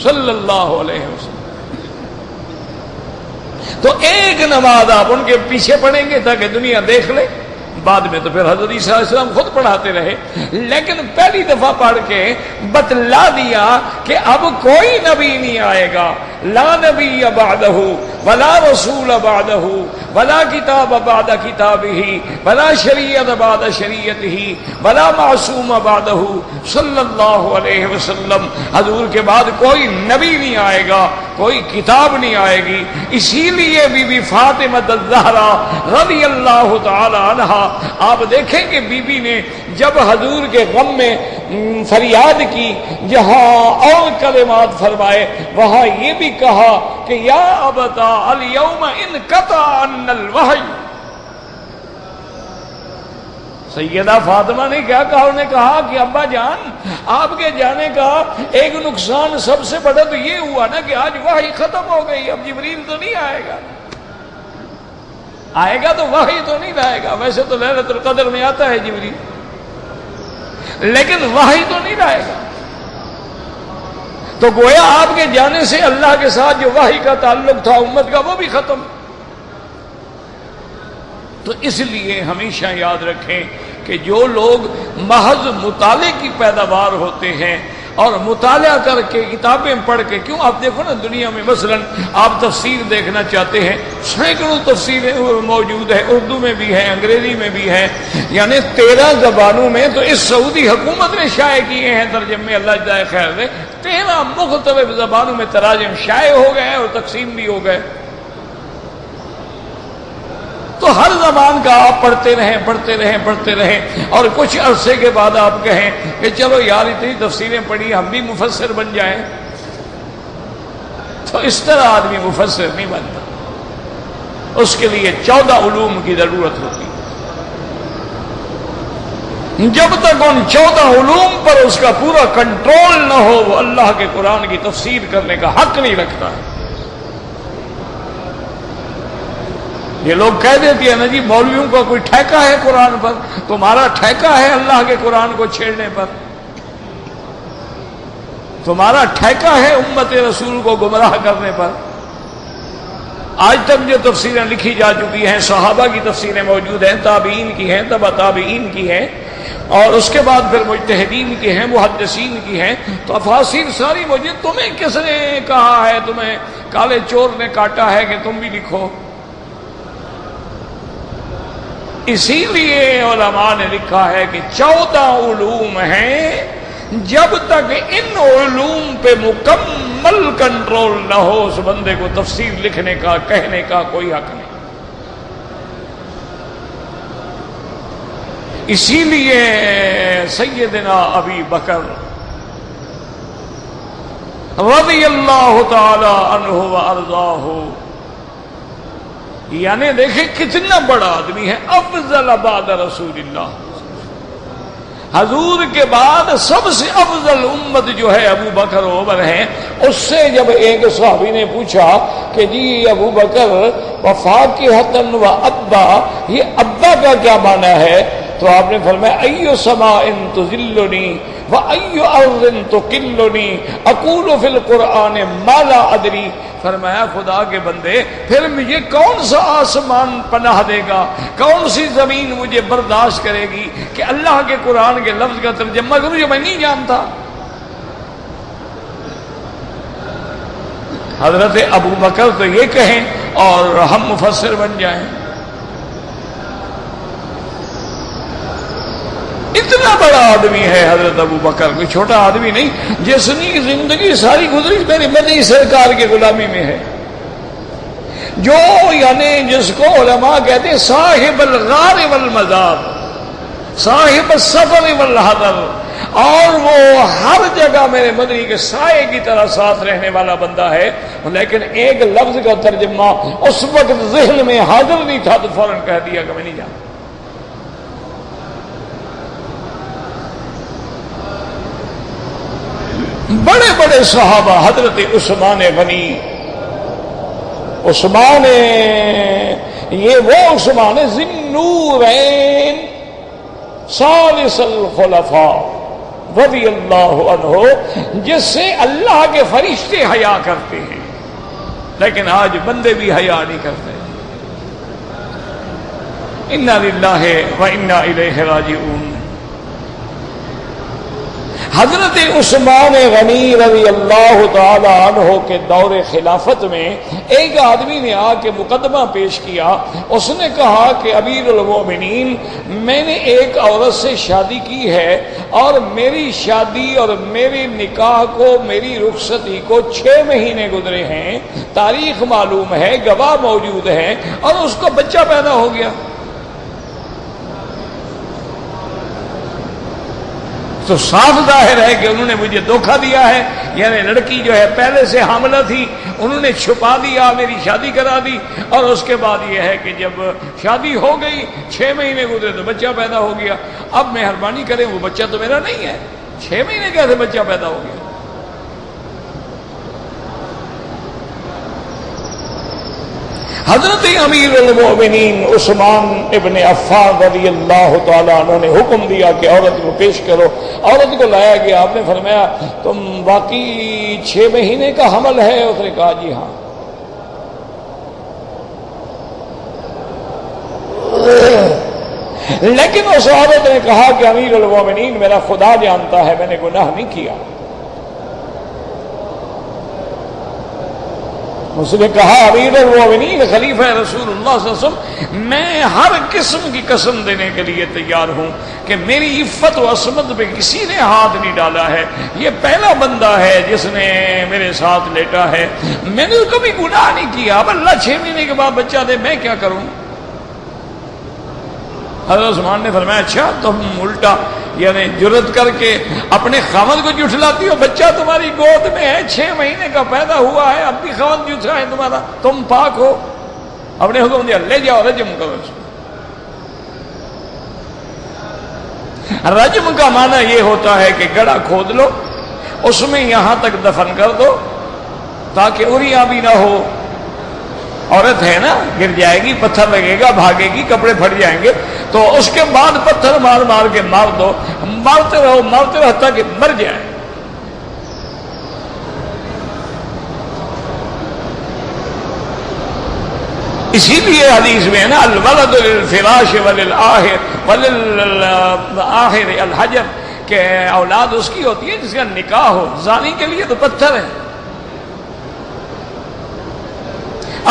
صلی اللہ علیہ وسلم۔ تو ایک نماز آپ ان کے پیچھے پڑھیں گے تاکہ دنیا دیکھ لے، بعد میں تو پھر حضرت عیسیٰ علیہ السلام خود پڑھاتے رہے، لیکن پہلی دفعہ پڑھ کے بتلا دیا کہ اب کوئی نبی نہیں آئے گا، لا نبی بعدہ ولا رسول بعدہ ولا کتاب بعد کتابہ ولا شریعت بعد شریعتہ ولا معصوم بعدہ صلی اللہ علیہ وسلم۔ حضور کے بعد کوئی نبی نہیں آئے گا، کوئی کتاب نہیں آئے گی۔ اسی لیے بی بی فاطمہ الزہرا رضی اللہ تعالی عنہا، آپ دیکھیں کہ بی بی نے جب حضور کے غم میں فریاد کی، جہاں اور کلمات فرمائے وہاں یہ بھی کہا کہ یا ابتا الیوم انقطع عنا الوحی۔ سیدہ فاطمہ نے کیا کہا؟ انہوں نے کہا کہ ابا جان آپ کے جانے کا ایک نقصان سب سے بڑا تو یہ ہوا نا کہ آج وحی ختم ہو گئی، اب جبریل تو نہیں آئے گا، آئے گا تو وحی تو نہیں لائے گا، ویسے تو لیلۃ القدر میں آتا ہے جبریل، لیکن وحی تو نہیں لائے گا۔ تو گویا آپ کے جانے سے اللہ کے ساتھ جو وحی کا تعلق تھا امت کا وہ بھی ختم۔ تو اس لیے ہمیشہ یاد رکھیں کہ جو لوگ محض مطالعے کی پیداوار ہوتے ہیں اور مطالعہ کر کے کتابیں پڑھ کے، کیوں آپ دیکھو نا دنیا میں مثلا آپ تفسیر دیکھنا چاہتے ہیں، سینکڑوں تفسیریں موجود ہیں، اردو میں بھی ہیں، انگریزی میں بھی ہیں، یعنی 13 زبانوں میں، تو اس سعودی حکومت نے شائع کیے ہیں ترجمے، اللہ جزائے خیر دے، 13 مختلف زبانوں میں تراجم شائع ہو گئے اور تقسیم بھی ہو گئے۔ تو ہر زبان کا آپ پڑھتے رہیں اور کچھ عرصے کے بعد آپ کہیں کہ چلو یار اتنی تفسیریں پڑھی ہم بھی مفسر بن جائیں، تو اس طرح آدمی مفسر نہیں بنتا، اس کے لیے 14 علوم کی ضرورت ہوتی ہے۔ جب تک ان 14 علوم پر اس کا پورا کنٹرول نہ ہو وہ اللہ کے قرآن کی تفسیر کرنے کا حق نہیں رکھتا ہے۔ یہ لوگ کہہ دیتے ہیں نا جی مولویوں کا کوئی ٹھیکہ ہے قرآن پر، تمہارا ٹھیکہ ہے اللہ کے قرآن کو چھیڑنے پر، تمہارا ٹھیکہ ہے امت رسول کو گمراہ کرنے پر۔ آج تک جو تفسیریں لکھی جا چکی ہیں، صحابہ کی تفسیریں موجود ہیں، تابعین کی ہیں، تبع تابعین کی ہیں، اور اس کے بعد پھر مجتہدین کی ہیں، محدثین کی ہیں، تو تفاسیر ساری موجود۔ تمہیں کس نے کہا ہے، تمہیں کالے چور نے کاٹا ہے کہ تم بھی لکھو؟ اسی لیے علماء نے لکھا ہے کہ 14 علوم ہیں جب تک ان علوم پہ مکمل کنٹرول نہ ہو اس بندے کو تفسیر لکھنے کا کہنے کا کوئی حق نہیں. اسی لیے سیدنا ابی بکر رضی اللہ تعالی عنہ وارضاہ، یعنی دیکھیں کتنا بڑا آدمی ہے، افضل بعد رسول اللہ، حضور کے بعد سب سے افضل امت جو ہے ابو بکر و عمر ہیں. اس سے جب ایک صحابی نے پوچھا کہ جی ابو بکر وفاکہۃ و ابا، یہ ابا کا کیا معنی ہے؟ تو آپ نے فرمایا ایو سماء تذلنی و ایو ارض تقلنی اقول فی القرآن ما لا ادری. فرمایا خدا کے بندے پھر مجھے کون سا آسمان پناہ دے گا، کون سی زمین مجھے برداشت کرے گی کہ اللہ کے قرآن کے لفظ کا ترجمہ کروں جو میں نہیں جانتا. حضرت ابو بکر تو یہ کہیں اور ہم مفسر بن جائیں. اتنا بڑا آدمی ہے حضرت ابو بکر، کوئی چھوٹا آدمی نہیں، جس نے زندگی ساری گزری میری مدنی سرکار کی غلامی میں ہے، جو یعنی جس کو علماء کہتے ہیں صاحب الغار والمزار، صاحب السفر والحضر، اور وہ ہر جگہ میرے مدنی کے سائے کی طرح ساتھ رہنے والا بندہ ہے. لیکن ایک لفظ کا ترجمہ اس وقت ذہن میں حاضر نہیں تھا تو فوراً کہہ دیا کہ میں نہیں جانتا. بڑے بڑے صحابہ، حضرت عثمان غنی، عثمان یہ وہ عثمان ذی النورین ثالث الخلفاء رضی اللہ عنہ، جس سے اللہ کے فرشتے حیا کرتے ہیں، لیکن آج بندے بھی حیا نہیں کرتے. انا للہ و انا الیہ راجعون. حضرت عثمان غنی رضی اللہ تعالی عنہ کے دور خلافت میں ایک آدمی نے آ کے مقدمہ پیش کیا. اس نے کہا کہ امیر المومنین، میں نے ایک عورت سے شادی کی ہے اور میری شادی اور میری نکاح کو، میری رخصتی کو 6 مہینے گزرے ہیں، تاریخ معلوم ہے، گواہ موجود ہیں، اور اس کو بچہ پیدا ہو گیا. تو صاف ظاہر ہے کہ انہوں نے مجھے دھوکہ دیا ہے. یعنی لڑکی جو ہے پہلے سے حاملہ تھی، انہوں نے چھپا دیا، میری شادی کرا دی، اور اس کے بعد یہ ہے کہ جب شادی ہو گئی 6 مہینے گزرے تو بچہ پیدا ہو گیا. اب مہربانی کریں، وہ بچہ تو میرا نہیں ہے، 6 مہینے کیسے بچہ پیدا ہو گیا؟ حضرت امیر المومنین عثمان ابن عفان رضی اللہ تعالیٰ عنہ نے حکم دیا کہ عورت کو پیش کرو. عورت کو لایا گیا. آپ نے فرمایا تم باقی 6 مہینے کا حمل ہے؟ اس نے کہا جی ہاں. لیکن اس عورت نے کہا کہ امیر المومنین میرا خدا جانتا ہے میں نے گناہ نہیں کیا. اس نے کہا امیر المومنین خلیفہ رسول اللہ صلی اللہ علیہ وسلم، میں ہر قسم کی قسم دینے کے لیے تیار ہوں کہ میری عفت و عصمت پہ کسی نے ہاتھ نہیں ڈالا ہے. یہ پہلا بندہ ہے جس نے میرے ساتھ لیٹا ہے. میں نے کبھی گناہ نہیں کیا. اب اللہ 6 مہینے کے بعد بچہ دے، میں کیا کروں؟ حضرت عثمان نے فرمایا اچھا تم الٹا یعنی جرت کر کے اپنے خاوند کو جھٹلاتی ہو. بچہ تمہاری گود میں ہے، 6 مہینے کا پیدا ہوا ہے، اب بھی خاوند جھٹلا ہے تمہارا، تم پاک ہو. اپنے حکم دیا لے جاؤ رجم کرو. رجم کا معنی یہ ہوتا ہے کہ گڑھا کھود لو، اس میں یہاں تک دفن کر دو تاکہ اریاں بھی نہ ہو. عورت ہے نا، گر جائے گی، پتھر لگے گا، بھاگے گی، کپڑے پھٹ جائیں گے، تو اس کے بعد پتھر مار مار کے مار دو، مارتے رہو حتیٰ کہ مر جائے. اسی لیے حدیث میں ہے نا الولد للفراش وللآخر الحجر، کہ اولاد اس کی ہوتی ہے جس کا نکاح ہو. زانی کے لیے تو پتھر ہے.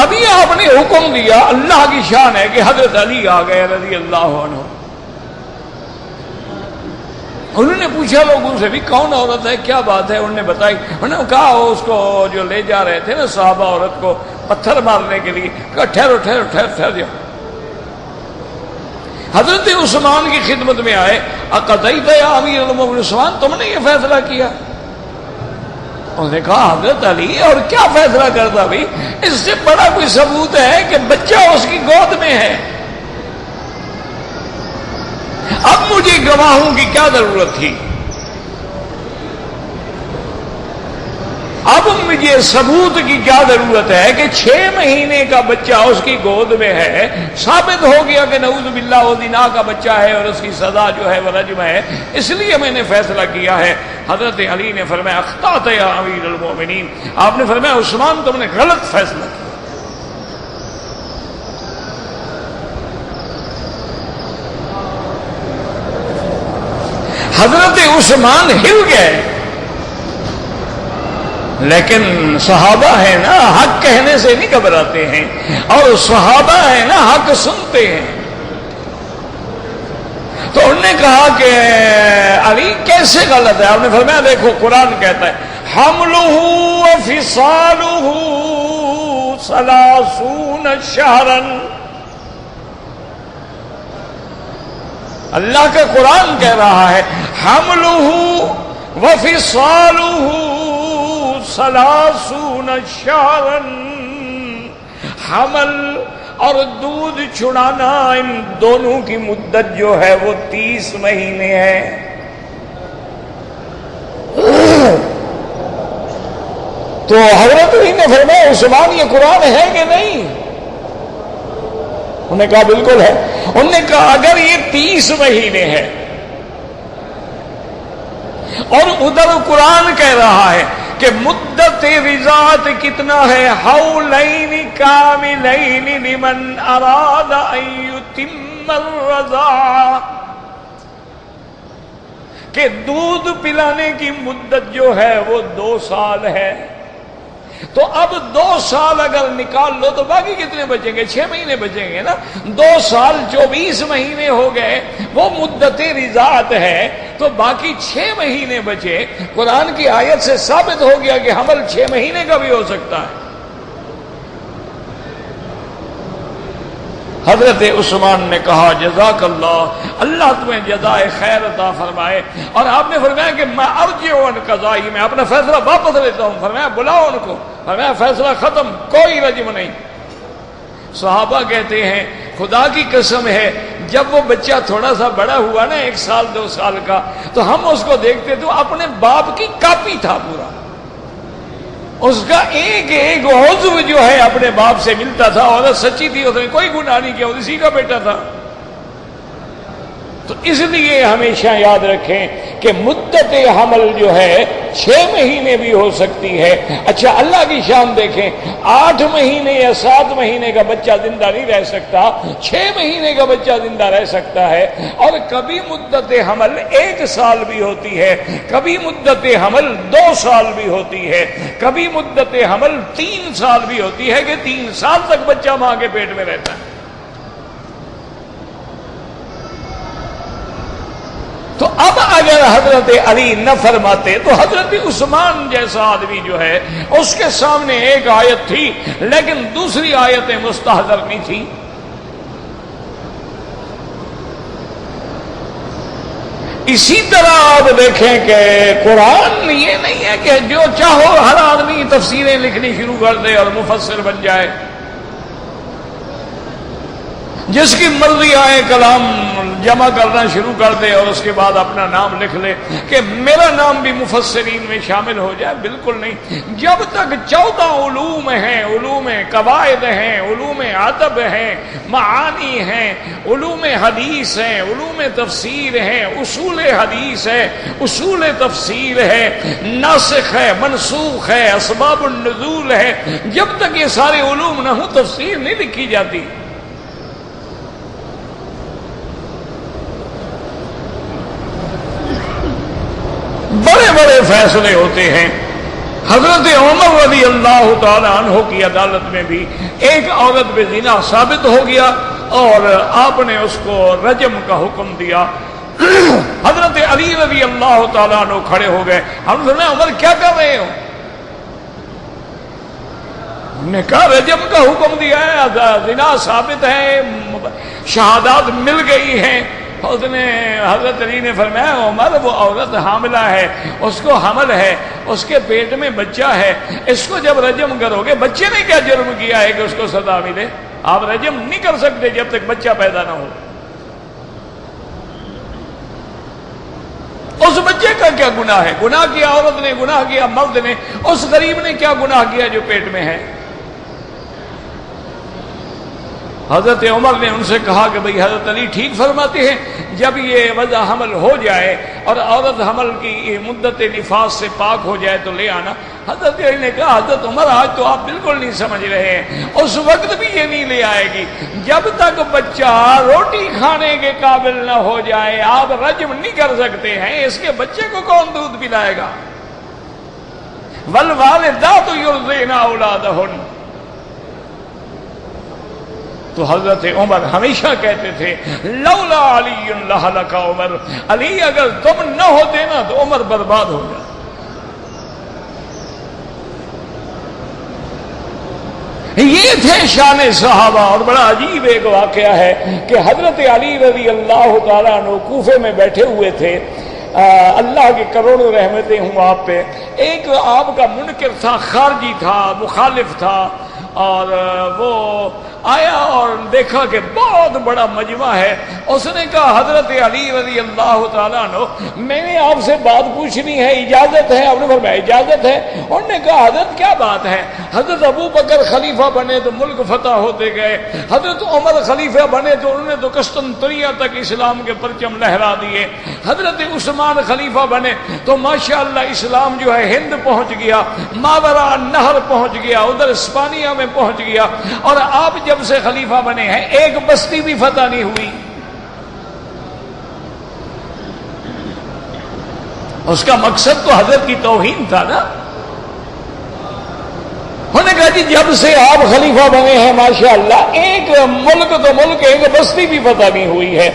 ابھی آپ نے حکم دیا، اللہ کی شان ہے کہ حضرت علی آ گئے رضی اللہ عنہ. انہوں نے پوچھا لوگوں سے بھی کون عورت ہے، کیا بات ہے، انہوں نے بتائی. انہوں نے کہا اس کو جو لے جا رہے تھے نا صحابہ عورت کو پتھر مارنے کے لیے، کہا ٹھہرو ٹھہرو ٹھہر ٹھہر جاؤ. حضرت عثمان کی خدمت میں آئے. اقضیت یا امیر المؤمنین، عثمان تم نے یہ فیصلہ کیا؟ انہوں نے کہا حضرت علی اور کیا فیصلہ کرتا بھائی، اس سے بڑا کوئی ثبوت ہے کہ بچہ اس کی گود میں ہے. اب مجھے گواہوں کی کیا ضرورت تھی؟ اب مجھے ثبوت کی کیا ضرورت ہے کہ 6 مہینے کا بچہ اس کی گود میں ہے، ثابت ہو گیا کہ نعوذ باللہ وہ زنا کا بچہ ہے اور اس کی سزا جو ہے وہ رجم ہے، اس لیے میں نے فیصلہ کیا ہے. حضرت علی نے فرمایا اخطأت یا امیر المؤمنین، آپ نے فرمایا عثمان تم نے غلط فیصلہ کیا. حضرت عثمان ہل گئے. لیکن صحابہ ہیں نا حق کہنے سے نہیں گھبراتے ہیں، اور صحابہ ہیں نا حق سنتے ہیں. تو انہوں نے کہا کہ علی کیسے غلط ہے؟ آپ نے فرمایا دیکھو قرآن کہتا ہے حملہ وفصالہ 30 شہرا. اللہ کا قرآن کہہ رہا ہے حملہ وفصالہ 30 شہرا، حمل اور دودھ چھڑانا ان دونوں کی مدت جو ہے وہ 30 مہینے ہے. تو حضرت علی نے فرمایا عثمان یہ قرآن ہے کہ نہیں؟ انہوں نے کہا بالکل ہے. انہوں نے کہا اگر یہ 30 مہینے ہے اور ادھر قرآن کہہ رہا ہے کہ مدت رضاعت کتنا ہے، حولین کاملین لمن اراد ان یتم الرضاعہ، کہ دودھ پلانے کی مدت جو ہے وہ 2 سال ہے. تو اب 2 سال اگر نکال لو تو باقی کتنے بچیں گے؟ 6 مہینے بچیں گے نا. 2 سال 24 مہینے ہو گئے، وہ مدت رضاعت ہے. تو باقی 6 مہینے بچے. قرآن کی آیت سے ثابت ہو گیا کہ حمل 6 مہینے کا بھی ہو سکتا ہے. حضرت عثمان نے کہا جزاک اللہ، اللہ تمہیں جزائے خیر عطا فرمائے. اور آپ نے فرمایا کہ میں ارجع عن قضائی، میں اپنا فیصلہ واپس لیتا ہوں. فرمایا بلاؤ ان کو. فرمایا فیصلہ ختم، کوئی رجم نہیں. صحابہ کہتے ہیں خدا کی قسم ہے جب وہ بچہ تھوڑا سا بڑا ہوا نا 1 سال 2 سال کا، تو ہم اس کو دیکھتے تو اپنے باپ کی کاپی تھا پورا. اس کا ایک ایک عضو جو ہے اپنے باپ سے ملتا تھا. عورت سچی تھی، اس نے کوئی گناہ نہیں کیا، اسی کا بیٹا تھا. تو اس لیے ہمیشہ یاد رکھیں کہ مدت حمل جو ہے 6 مہینے بھی ہو سکتی ہے. اچھا اللہ کی شان دیکھیں، 8 مہینے یا 7 مہینے کا بچہ زندہ نہیں رہ سکتا، 6 مہینے کا بچہ زندہ رہ سکتا ہے. اور کبھی مدت حمل 1 سال بھی ہوتی ہے، کبھی مدت حمل 2 سال بھی ہوتی ہے، کبھی مدت حمل 3 سال بھی ہوتی ہے کہ 3 سال تک بچہ ماں کے پیٹ میں رہتا ہے. تو اب اگر حضرت علی نہ فرماتے تو حضرت عثمان جیسا آدمی جو ہے اس کے سامنے ایک آیت تھی لیکن دوسری آیتیں مستحضر نہیں تھی. اسی طرح آپ دیکھیں کہ قرآن یہ نہیں ہے کہ جو چاہو ہر آدمی تفسیریں لکھنی شروع کر دے اور مفسر بن جائے، جس کی مرضی آئے کلام جمع کرنا شروع کر دے اور اس کے بعد اپنا نام لکھ لے کہ میرا نام بھی مفسرین میں شامل ہو جائے. بالکل نہیں. جب تک 14 علوم ہیں، علوم قواعد ہیں، علوم ادب ہیں، معانی ہیں، علوم حدیث ہیں، علوم تفسیر ہیں، اصول حدیث ہے، اصول تفسیر ہے، ناسخ ہے، منسوخ ہے، اسباب النزول ہے، جب تک یہ سارے علوم نہ ہوں تفسیر نہیں لکھی جاتی. بڑے بڑے فیصلے ہوتے ہیں. حضرت عمر رضی اللہ تعالی عنہ کی عدالت میں بھی ایک عورت پہ زنا ثابت ہو گیا اور آپ نے اس کو رجم کا حکم دیا. حضرت علی رضی اللہ تعالیٰ عنہ کھڑے ہو گئے. ہم نے عمر کیا کر رہے ہو؟ ہم نے کہا رجم کا حکم دیا ہے، زنا ثابت ہے، شہادات مل گئی ہیں. حضرت علی نے فرمایا عمر وہ عورت حاملہ ہے، اس کو حمل ہے، اس کے پیٹ میں بچہ ہے، اس کو جب رجم کرو گے، بچے نے کیا جرم کیا ہے کہ اس کو سزا ملے؟ آپ رجم نہیں کر سکتے جب تک بچہ پیدا نہ ہو. اس بچے کا کیا گناہ ہے؟ گناہ کیا عورت نے، گناہ کیا مرد نے، اس غریب نے کیا گناہ کیا جو پیٹ میں ہے؟ حضرت عمر نے ان سے کہا کہ بھئی حضرت علی ٹھیک فرماتے ہیں، جب یہ وضع حمل ہو جائے اور عورت حمل کی مدت نفاس سے پاک ہو جائے تو لے آنا. حضرت علی نے کہا حضرت عمر آج تو آپ بالکل نہیں سمجھ رہے ہیں، اس وقت بھی یہ نہیں لے آئے گی جب تک بچہ روٹی کھانے کے قابل نہ ہو جائے. آپ رجم نہیں کر سکتے ہیں، اس کے بچے کو کون دودھ پلائے گا؟ والوالدات یرضعن اولادہن. تو حضرت عمر ہمیشہ کہتے تھے لولا علی لہلک عمر، علی اگر تم نہ ہوتے نا تو عمر برباد ہو جاتا. یہ تھے شان صحابہ. اور بڑا عجیب ایک واقعہ ہے کہ حضرت علی رضی اللہ تعالیٰ عنہ کوفے میں بیٹھے ہوئے تھے، اللہ کی کروڑوں رحمتیں ہوں آپ پہ. ایک آپ کا منکر تھا، خارجی تھا، مخالف تھا، اور وہ آیا اور دیکھا کہ بہت بڑا مجمع ہے. اس نے کہا حضرت علی رضی اللہ تعالیٰ عنہ میں نے آپ سے بات پوچھنی ہے، اجازت ہے؟ آپ نے فرمایا اجازت ہے. انہوں نے کہا حضرت کیا بات ہے؟ حضرت ابو بکر خلیفہ بنے تو ملک فتح ہوتے گئے، حضرت عمر خلیفہ بنے تو انہوں نے تو قسطنطنیہ تک اسلام کے پرچم لہرا دیے، حضرت عثمان خلیفہ بنے تو ماشاءاللہ اسلام جو ہے ہند پہنچ گیا، ماوراء النہر پہنچ گیا، ادھر اسپانیہ میں پہنچ گیا. اور آپ جب سے خلیفہ بنے ہیں ایک بستی بھی فتح نہیں ہوئی. اس کا مقصد تو حضرت کی توہین تھا نا. انہوں نے کہا جی جب سے آپ خلیفہ بنے ہیں ماشاءاللہ ایک ملک تو ملک، ایک بستی بھی فتح نہیں ہوئی ہے.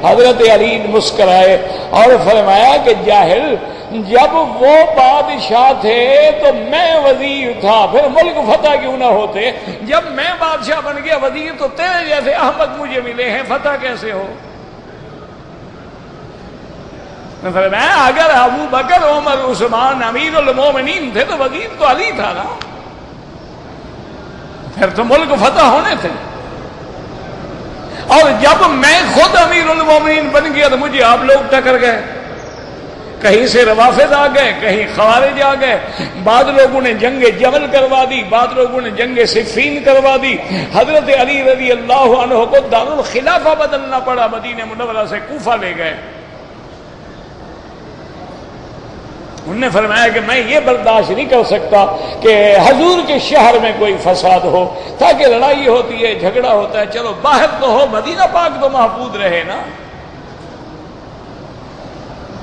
حضرت علی مسکرائے اور فرمایا کہ جاہل، جب وہ بادشاہ تھے تو میں وزیر تھا، پھر ملک فتح کیوں نہ ہوتے؟ جب میں بادشاہ بن گیا وزیر تو تیرے جیسے احمد مجھے ملے ہیں، فتح کیسے ہو؟ میں اگر ابو بکر عمر عثمان امیر المومنین تھے تو وزیر تو علی تھا نا، پھر تو ملک فتح ہونے تھے. اور جب میں خود امیر المومنین بن گیا تو مجھے آپ لوگ ٹکر گئے. کہیں سے روافض آ گئے، کہیں خوارج آ گئے، بعض لوگوں نے جنگ جمل کروا دی، بعض لوگوں نے جنگ صفین کروا دی. حضرت علی رضی اللہ عنہ کو دارالخلافہ بدلنا پڑا، مدینہ منورہ سے کوفہ لے گئے. انہوں نے فرمایا کہ میں یہ برداشت نہیں کر سکتا کہ حضور کے شہر میں کوئی فساد ہو، تاکہ لڑائی ہوتی ہے، جھگڑا ہوتا ہے، چلو باہر تو ہو، مدینہ پاک تو محفوظ رہے نا.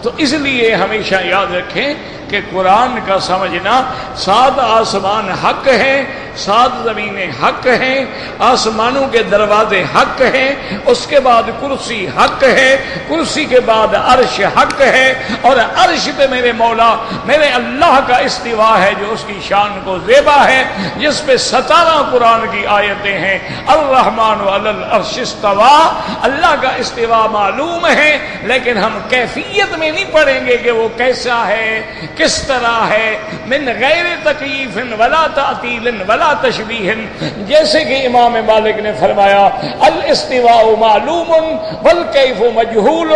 تو اس لیے ہمیشہ یاد رکھیں کہ قرآن کا سمجھنا، 7 آسمان حق ہیں، 7 زمینیں حق ہیں، آسمانوں کے دروازے حق ہیں، اس کے بعد کرسی حق ہے، کرسی کے بعد عرش حق ہے، اور عرش پہ میرے مولا میرے اللہ کا استوا ہے جو اس کی شان کو زیبا ہے، جس پہ 17 قرآن کی آیتیں ہیں. الرحمن علی العرش استوا، اللہ کا استوا معلوم ہے لیکن ہم کیفیت میں نہیں پڑھیں گے کہ وہ کیسا ہے، کس طرح ہے، من غیر تکییف ولا تعطیل ولا تشبیہ. جیسے کہ امام مالک نے فرمایا الاستواء معلوم والکیف مجہول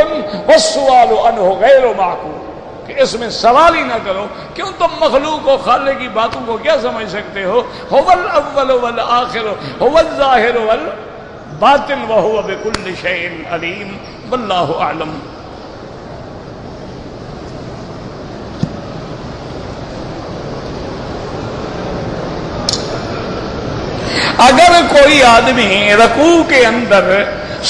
والسؤال عنہ غیر معقول، کہ اس میں سوال ہی نہ کرو، کیوں تم مخلوق و خالق کی باتوں کو کیا سمجھ سکتے ہو؟ هو الاول والآخر هو الظاہر والباطن وهو بكل شيء علیم. واللہ اعلم. اگر کوئی آدمی رکوع کے اندر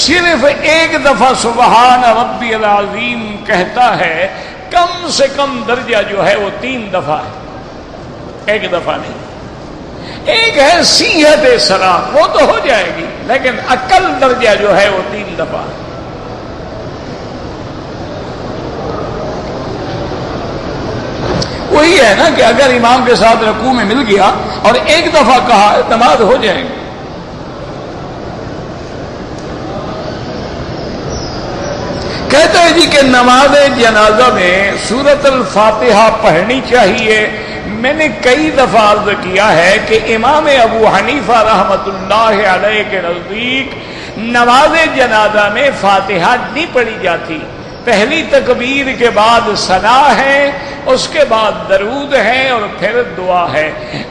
صرف ایک دفعہ سبحان ربی العظیم کہتا ہے، کم سے کم درجہ جو ہے وہ 3 دفعہ ہے، ایک دفعہ نہیں. ایک ہے صیحت صلاۃ، وہ تو ہو جائے گی، لیکن اقل درجہ جو ہے وہ 3 دفعہ ہے. وہی ہے نا کہ اگر امام کے ساتھ رکوع میں مل گیا اور ایک دفعہ کہا نماز ہو جائے گی. کہتے ہیں جی کہ نماز جنازہ میں سورۃ الفاتحہ پڑھنی چاہیے. میں نے کئی دفعہ عرض کیا ہے کہ امام ابو حنیفہ رحمۃ اللہ علیہ کے نزدیک نماز جنازہ میں فاتحہ نہیں پڑھی جاتی. پہلی تکبیر کے بعد ثنا ہے، اس کے بعد درود ہے اور پھر دعا ہے.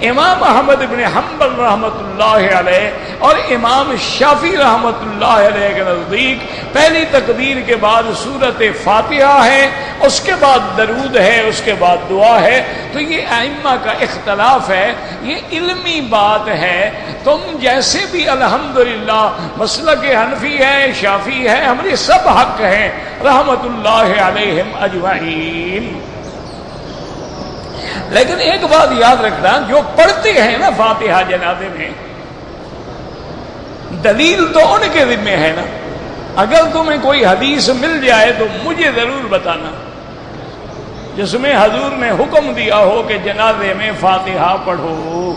امام احمد بن حنبل رحمۃ اللہ علیہ اور امام شافعی رحمۃ اللہ علیہ کے نزدیک پہلی تکبیر کے بعد سورۃ فاتحہ ہے، اس کے بعد درود ہے، اس کے بعد دعا ہے. تو یہ ائمہ کا اختلاف ہے، یہ علمی بات ہے. تم جیسے بھی الحمدللہ مسلک حنفی ہے، شافعی ہے، ہمارے سب حق ہیں رحمت اللہ علیہم اجمعین. لیکن ایک بات یاد رکھنا، جو پڑھتے ہیں نا فاتحہ جنازے میں، دلیل تو ان کے ذمہ ہے نا. اگر تمہیں کوئی حدیث مل جائے تو مجھے ضرور بتانا جس میں حضور نے حکم دیا ہو کہ جنازے میں فاتحہ پڑھو.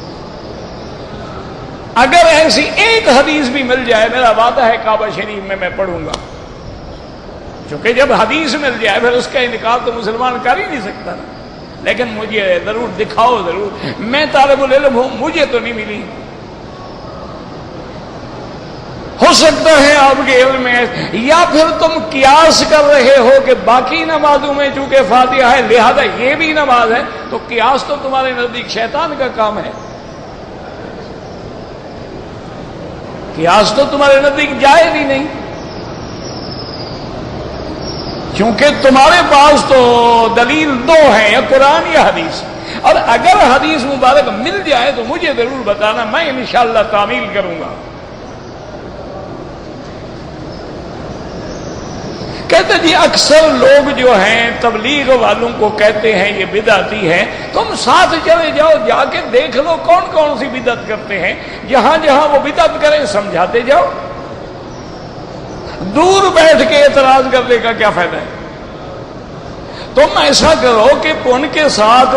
اگر ایسی ایک حدیث بھی مل جائے، میرا وعدہ ہے کعبہ شریف میں پڑھوں گا. چونکہ جب حدیث مل جائے پھر اس کا انکار تو مسلمان کر ہی نہیں سکتا نا. لیکن مجھے ضرور دکھاؤ ضرور. میں طالب العلم ہوں، مجھے تو نہیں ملی. ہو سکتا ہے آپ کے علم میں، یا پھر تم قیاس کر رہے ہو کہ باقی نمازوں میں چونکہ فاتحہ ہے لہذا یہ بھی نماز ہے. تو قیاس تو تمہارے نزدیک شیطان کا کام ہے. قیاس تو تمہارے نزدیک جائز ہی نہیں، کیونکہ تمہارے پاس تو دلیل دو ہیں، یا قرآن یا حدیث. اور اگر حدیث مبارک مل جائے تو مجھے ضرور بتانا، میں انشاءاللہ تعمیل کروں گا. کہتے جی اکثر لوگ جو ہیں تبلیغ والوں کو کہتے ہیں یہ بدعتی ہے. تم ساتھ چلے جاؤ، جا کے دیکھ لو کون کون سی بدعت کرتے ہیں. جہاں جہاں وہ بدعت کریں سمجھاتے جاؤ. دور بیٹھ کے اعتراض کرنے کا کیا فائدہ ہے؟ تم ایسا کرو کہ ان کے ساتھ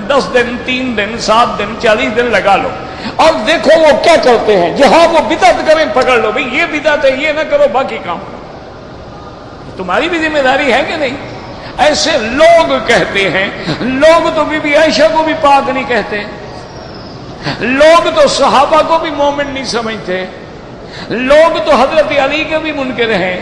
10 دن 3 دن 7 دن 40 دن لگا لو اور دیکھو وہ کیا کرتے ہیں. جہاں وہ بدعت کریں پکڑ لو، بھئی یہ بدعت ہے، یہ نہ کرو، باقی کام کرو. تمہاری بھی ذمہ داری ہے کہ نہیں؟ ایسے لوگ کہتے ہیں. لوگ تو بی بی عائشہ کو بھی پاک نہیں کہتے، لوگ تو صحابہ کو بھی مومن نہیں سمجھتے، لوگ تو حضرت علی کے بھی منکر ہیں،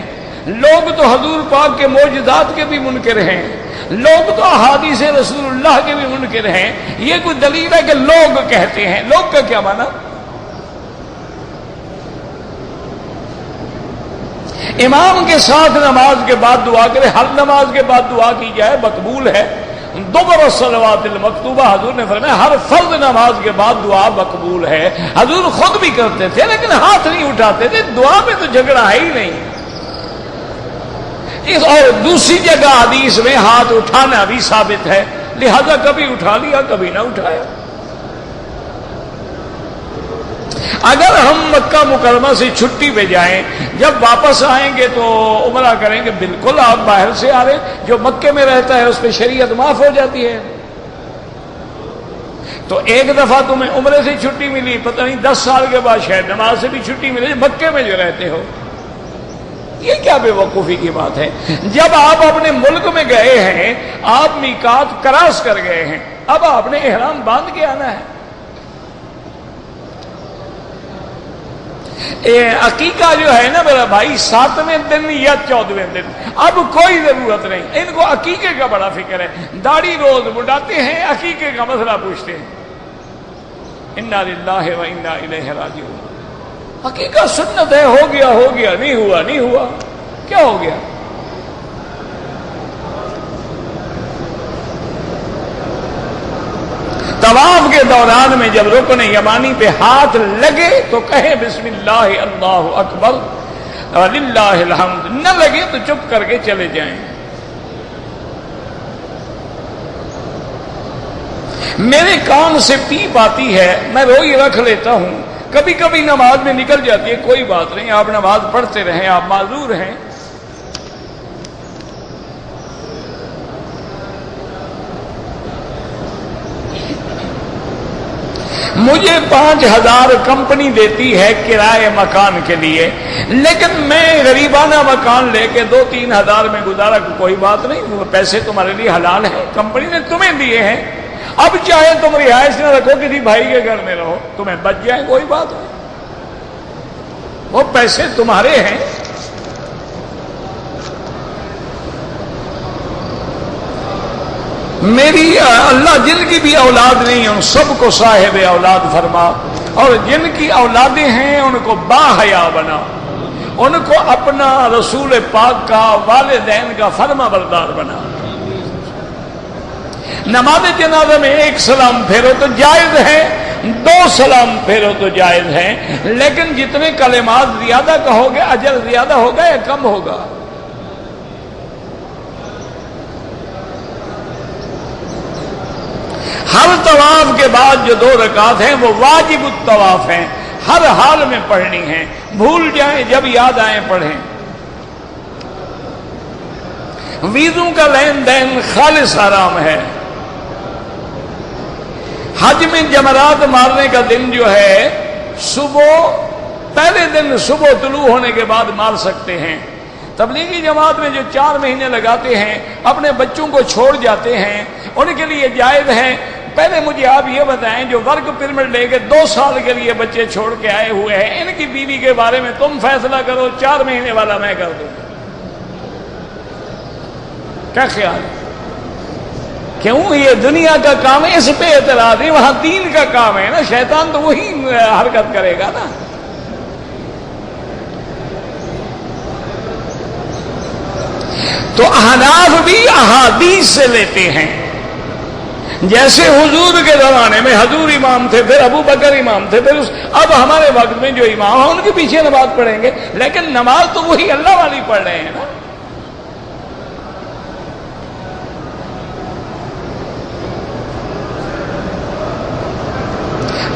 لوگ تو حضور پاک کے معجزات کے بھی منکر ہیں، لوگ تو احادیث رسول اللہ کے بھی منکر ہیں. یہ کوئی دلیل ہے کہ لوگ کہتے ہیں؟ لوگ کا کیا معنی؟ امام کے ساتھ نماز کے بعد دعا کرے. ہر نماز کے بعد دعا کی جائے مقبول ہے. دوبر الصلوات المکتوبہ حضور نے فرمایا ہر فرض نماز کے بعد دعا مقبول ہے. حضور خود بھی کرتے تھے لیکن ہاتھ نہیں اٹھاتے تھے. دعا میں تو جھگڑا ہے ہی نہیں. اور دوسری جگہ حدیث میں ہاتھ اٹھانا بھی ثابت ہے، لہذا کبھی اٹھا لیا کبھی نہ اٹھایا. اگر ہم مکہ مکرمہ سے چھٹی پہ جائیں، جب واپس آئیں گے تو عمرہ کریں گے، بالکل آپ باہر سے آ رہے، جو مکے میں رہتا ہے اس پہ شریعت معاف ہو جاتی ہے. تو ایک دفعہ تمہیں عمرے سے چھٹی ملی، پتہ نہیں 10 سال کے بعد شاید نماز سے بھی چھٹی ملے مکے میں جو رہتے ہو. یہ کیا بے وقوفی کی بات ہے؟ جب آپ اپنے ملک میں گئے ہیں، آپ میقات کراس کر گئے ہیں، اب آپ نے احرام باندھ کے آنا ہے. عقیقہ جو ہے نا میرا بھائی 7ویں دن یا 14ویں دن، اب کوئی ضرورت نہیں. ان کو عقیقے کا بڑا فکر ہے. داڑھی روز مڈاتے ہیں، عقیقے کا مسئلہ پوچھتے ہیں. انا للہ و انا الیہ راجعون. عقیقہ سنت ہے، ہو گیا ہو گیا، نہیں ہوا نہیں ہوا، کیا ہو گیا؟ طواف کے دوران میں جب رکن یمانی پہ ہاتھ لگے تو کہیں بسم اللہ اللہ اکبر للہ الحمد، نہ لگے تو چپ کر کے چلے جائیں. میرے کان سے پیپ آتی ہے، میں روئی رکھ لیتا ہوں، کبھی کبھی نماز میں نکل جاتی ہے، کوئی بات نہیں، آپ نماز پڑھتے رہیں، آپ معذور ہیں. مجھے 5,000 کمپنی دیتی ہے کرائے مکان کے لیے، لیکن میں غریبانہ مکان لے کے 2-3 ہزار میں گزارا، کوئی بات نہیں، وہ پیسے تمہارے لیے حلال ہیں، کمپنی نے تمہیں دیے ہیں، اب چاہے تم رہائش نہ رکھو، کسی بھائی کے گھر میں رہو، تمہیں بچ جائے کوئی بات نہیں، وہ پیسے تمہارے ہیں۔ میری اللہ جن کی بھی اولاد نہیں ہے ان سب کو صاحب اولاد فرما، اور جن کی اولادیں ہیں ان کو باحیا بنا، ان کو اپنا رسول پاک کا، والدین کا فرما بردار بنا۔ نماز جنازہ میں 1 سلام پھیرو تو جائز ہے، 2 سلام پھیرو تو جائز ہے، لیکن جتنے کلمات زیادہ کہو گے اجر زیادہ ہوگا یا کم ہوگا؟ ہر طواف کے بعد جو 2 رکعت ہیں وہ واجب الطواف ہیں، ہر حال میں پڑھنی ہیں، بھول جائیں جب یاد آئیں پڑھیں۔ ویزوں کا لین دین خالص حرام ہے۔ حج میں جمرات مارنے کا دن جو ہے پہلے دن صبح طلوع ہونے کے بعد مار سکتے ہیں۔ تبلیغی جماعت میں جو 4 مہینے لگاتے ہیں، اپنے بچوں کو چھوڑ جاتے ہیں، ان کے لیے جائز ہے۔ پہلے مجھے آپ یہ بتائیں، جو ورک پرمٹ لے کے 2 سال کے لیے بچے چھوڑ کے آئے ہوئے ہیں، ان کی بیوی کے بارے میں تم فیصلہ کرو، 4 مہینے والا میں کر دوں، کیا خیال ہے؟ کیوں؟ یہ دنیا کا کام ہے، اس پہ اعتراض ہے، وہاں دین کا کام ہے نا، شیطان تو وہی حرکت کرے گا نا۔ تو احناف بھی احادیث سے لیتے ہیں، جیسے حضور کے زمانے میں حضور امام تھے، پھر ابو بکر امام تھے، پھر اب ہمارے وقت میں جو امام ہیں ان کے پیچھے نماز پڑھیں گے، لیکن نماز تو وہی اللہ والی پڑھ رہے ہیں نا۔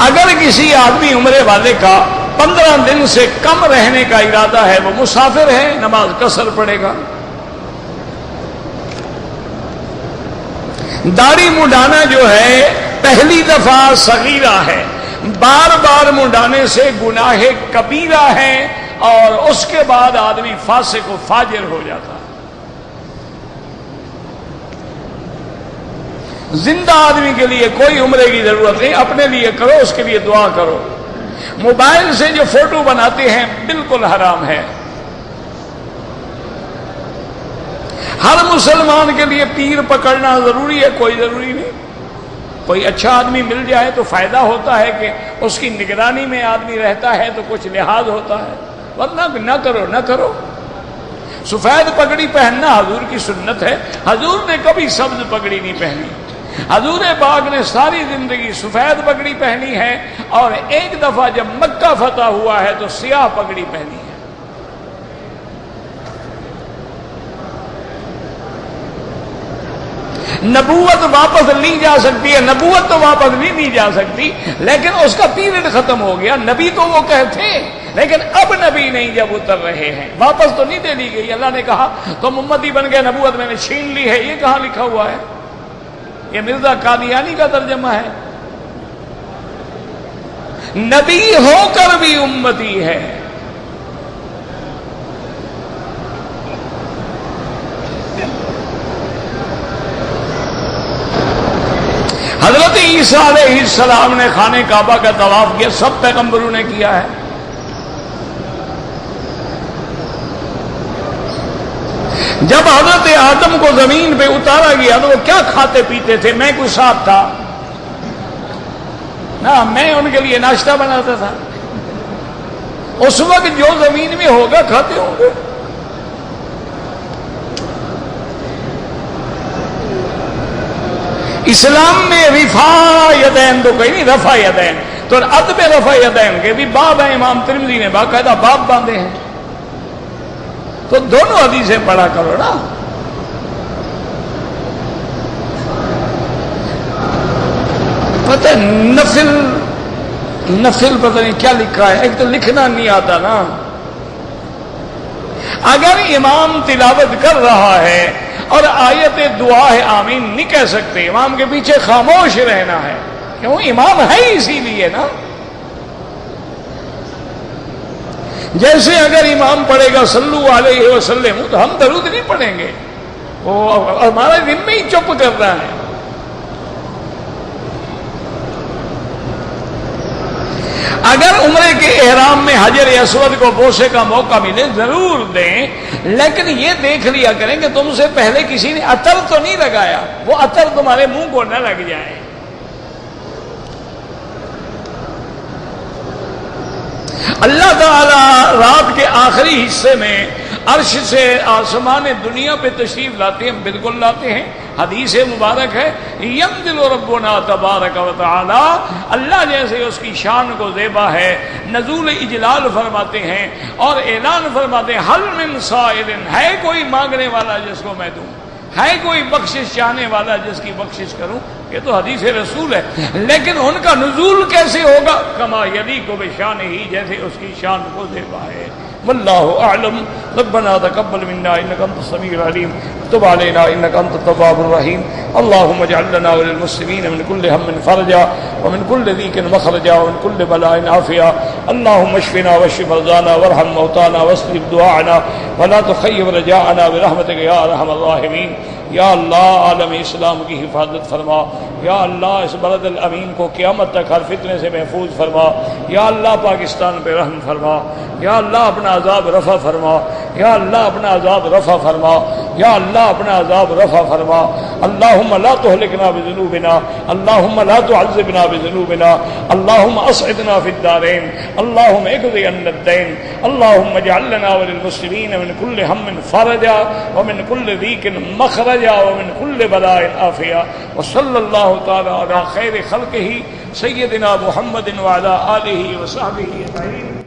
اگر کسی آدمی عمرے والے کا 15 دن سے کم رہنے کا ارادہ ہے، وہ مسافر ہے، نماز قصر پڑے گا۔ داڑھی منڈانا جو ہے پہلی دفعہ صغیرہ ہے، بار بار منڈانے سے گناہ کبیرہ ہے، اور اس کے بعد آدمی فاسق و فاجر ہو جاتا ہے۔ زندہ آدمی کے لیے کوئی عمرے کی ضرورت نہیں، اپنے لیے کرو، اس کے لیے دعا کرو۔ موبائل سے جو فوٹو بناتے ہیں بالکل حرام ہے۔ ہر مسلمان کے لیے پیر پکڑنا ضروری ہے؟ کوئی ضروری نہیں۔ کوئی اچھا آدمی مل جائے تو فائدہ ہوتا ہے کہ اس کی نگرانی میں آدمی رہتا ہے تو کچھ لحاظ ہوتا ہے، ورنہ نہ کرو نہ کرو۔ سفید پگڑی پہننا حضور کی سنت ہے، حضور نے کبھی سبز پگڑی نہیں پہنی، حضور پاک نے ساری زندگی سفید پگڑی پہنی ہے، اور ایک دفعہ جب مکہ فتح ہوا ہے تو سیاہ پگڑی پہنی ہے۔ نبوت واپس لی جا سکتی ہے، نبوت تو واپس نہیں لی جا سکتی، لیکن اس کا پیریڈ ختم ہو گیا۔ نبی تو وہ کہتے، لیکن اب نبی نہیں جب اتر رہے ہیں، واپس تو نہیں دے دی گئی۔ اللہ نے کہا تم امتی بن گئے، نبوت میں نے چھین لی ہے، یہ کہاں لکھا ہوا ہے؟ یہ مرزا قادیانی کا ترجمہ ہے۔ نبی ہو کر بھی امتی ہے۔ حضرت عیسیٰ علیہ السلام نے خانہ کعبہ کا طواف کیا، سب پیغمبروں نے کیا ہے۔ جب حضرت آدم کو زمین پہ اتارا گیا تو وہ کیا کھاتے پیتے تھے؟ میں کوئی ساتھ تھا نا، میں ان کے لیے ناشتہ بناتا تھا۔ اس وقت جو زمین میں ہوگا کھاتے ہوں گے۔ اسلام میں رفع یدین تو کہیں نہیں، رفع یدین تو ادب رفع یدین کے بھی باب ہیں، امام ترمذی نے باقاعدہ باب باندھے ہیں، تو دونوں حدیثیں پڑھا کرو نا۔ پتہ نفل پتہ نہیں کیا لکھا ہے، ایک تو لکھنا نہیں آتا نا۔ اگر امام تلاوت کر رہا ہے اور آیت دعا ہے آمین نہیں کہہ سکتے، امام کے پیچھے خاموش رہنا ہے، کیوں؟ امام ہے اسی لیے نا. جیسے اگر امام پڑھے گا صلو علیہ وسلم تو ہم درود نہیں پڑھیں گے، وہ ہمارا دن میں ہی چپ کر رہا ہے. اگر عمرے کے احرام میں حجر اسود کو بوسے کا موقع ملے ضرور دیں، لیکن یہ دیکھ لیا کریں کہ تم سے پہلے کسی نے عطر تو نہیں لگایا، وہ عطر تمہارے منہ کو نہ لگ جائے. اللہ تعالی رات کے آخری حصے میں عرش سے آسمان دنیا پہ تشریف لاتے ہیں، بالکل لاتے ہیں. حدیث مبارک ہے ینزل ربنا تبارک و تعالی، اللہ جیسے اس کی شان کو زیبا ہے نزول اجلال فرماتے ہیں اور اعلان فرماتے ہیں حل من سائل، ہے کوئی مانگنے والا جس کو میں دوں، ہے کوئی بخشش چاہنے والا جس کی بخشش کروں. یہ تو حدیث رسول ہے، لیکن ان کا نزول کیسے ہوگا؟ کما یلیق بشان ہی، جیسے اس کی شان کو زیبا ہے. واللہ اعلم. ربنا تقبل منا انك انت السميع العليم وتب علينا انك انت التواب الرحيم. اللهم اجعل لنا وللمسلمين من كل هم فرجا ومن كل ضيق مخرجا ومن كل بلاء عافيا. اللهم اشفنا واشف مرضانا وارحم موتانا واستجب دعاءنا ولا تخيب رجاءنا برحمتك يا ارحم الراحمين. یا اللہ عالم اسلام کی حفاظت فرما. یا اللہ اس بلد الامین کو قیامت تک ہر فتنے سے محفوظ فرما. یا اللہ پاکستان پہ رحم فرما. یا اللہ اپنا عذاب رفع فرما. یا اللہ اپنا عذاب رفع فرما. یا اللہ اپنا عذاب رفع فرما. اللہم لا تہلکنا بذنوبنا، اللہم لا تعذبنا بذنوبنا، اللہم اسعدنا فی الدارین، اللہم اقضی عنا الدین، اللہم اجعل لنا وللمسلمین من کل ہم فرجا ومن کل ضیق مخرجا ومن کل بلاء عافیا. وصلی اللہ تعالی علی خیر خلقہ سیدنا محمد وعلی آلہ وصحبہ اجمعین.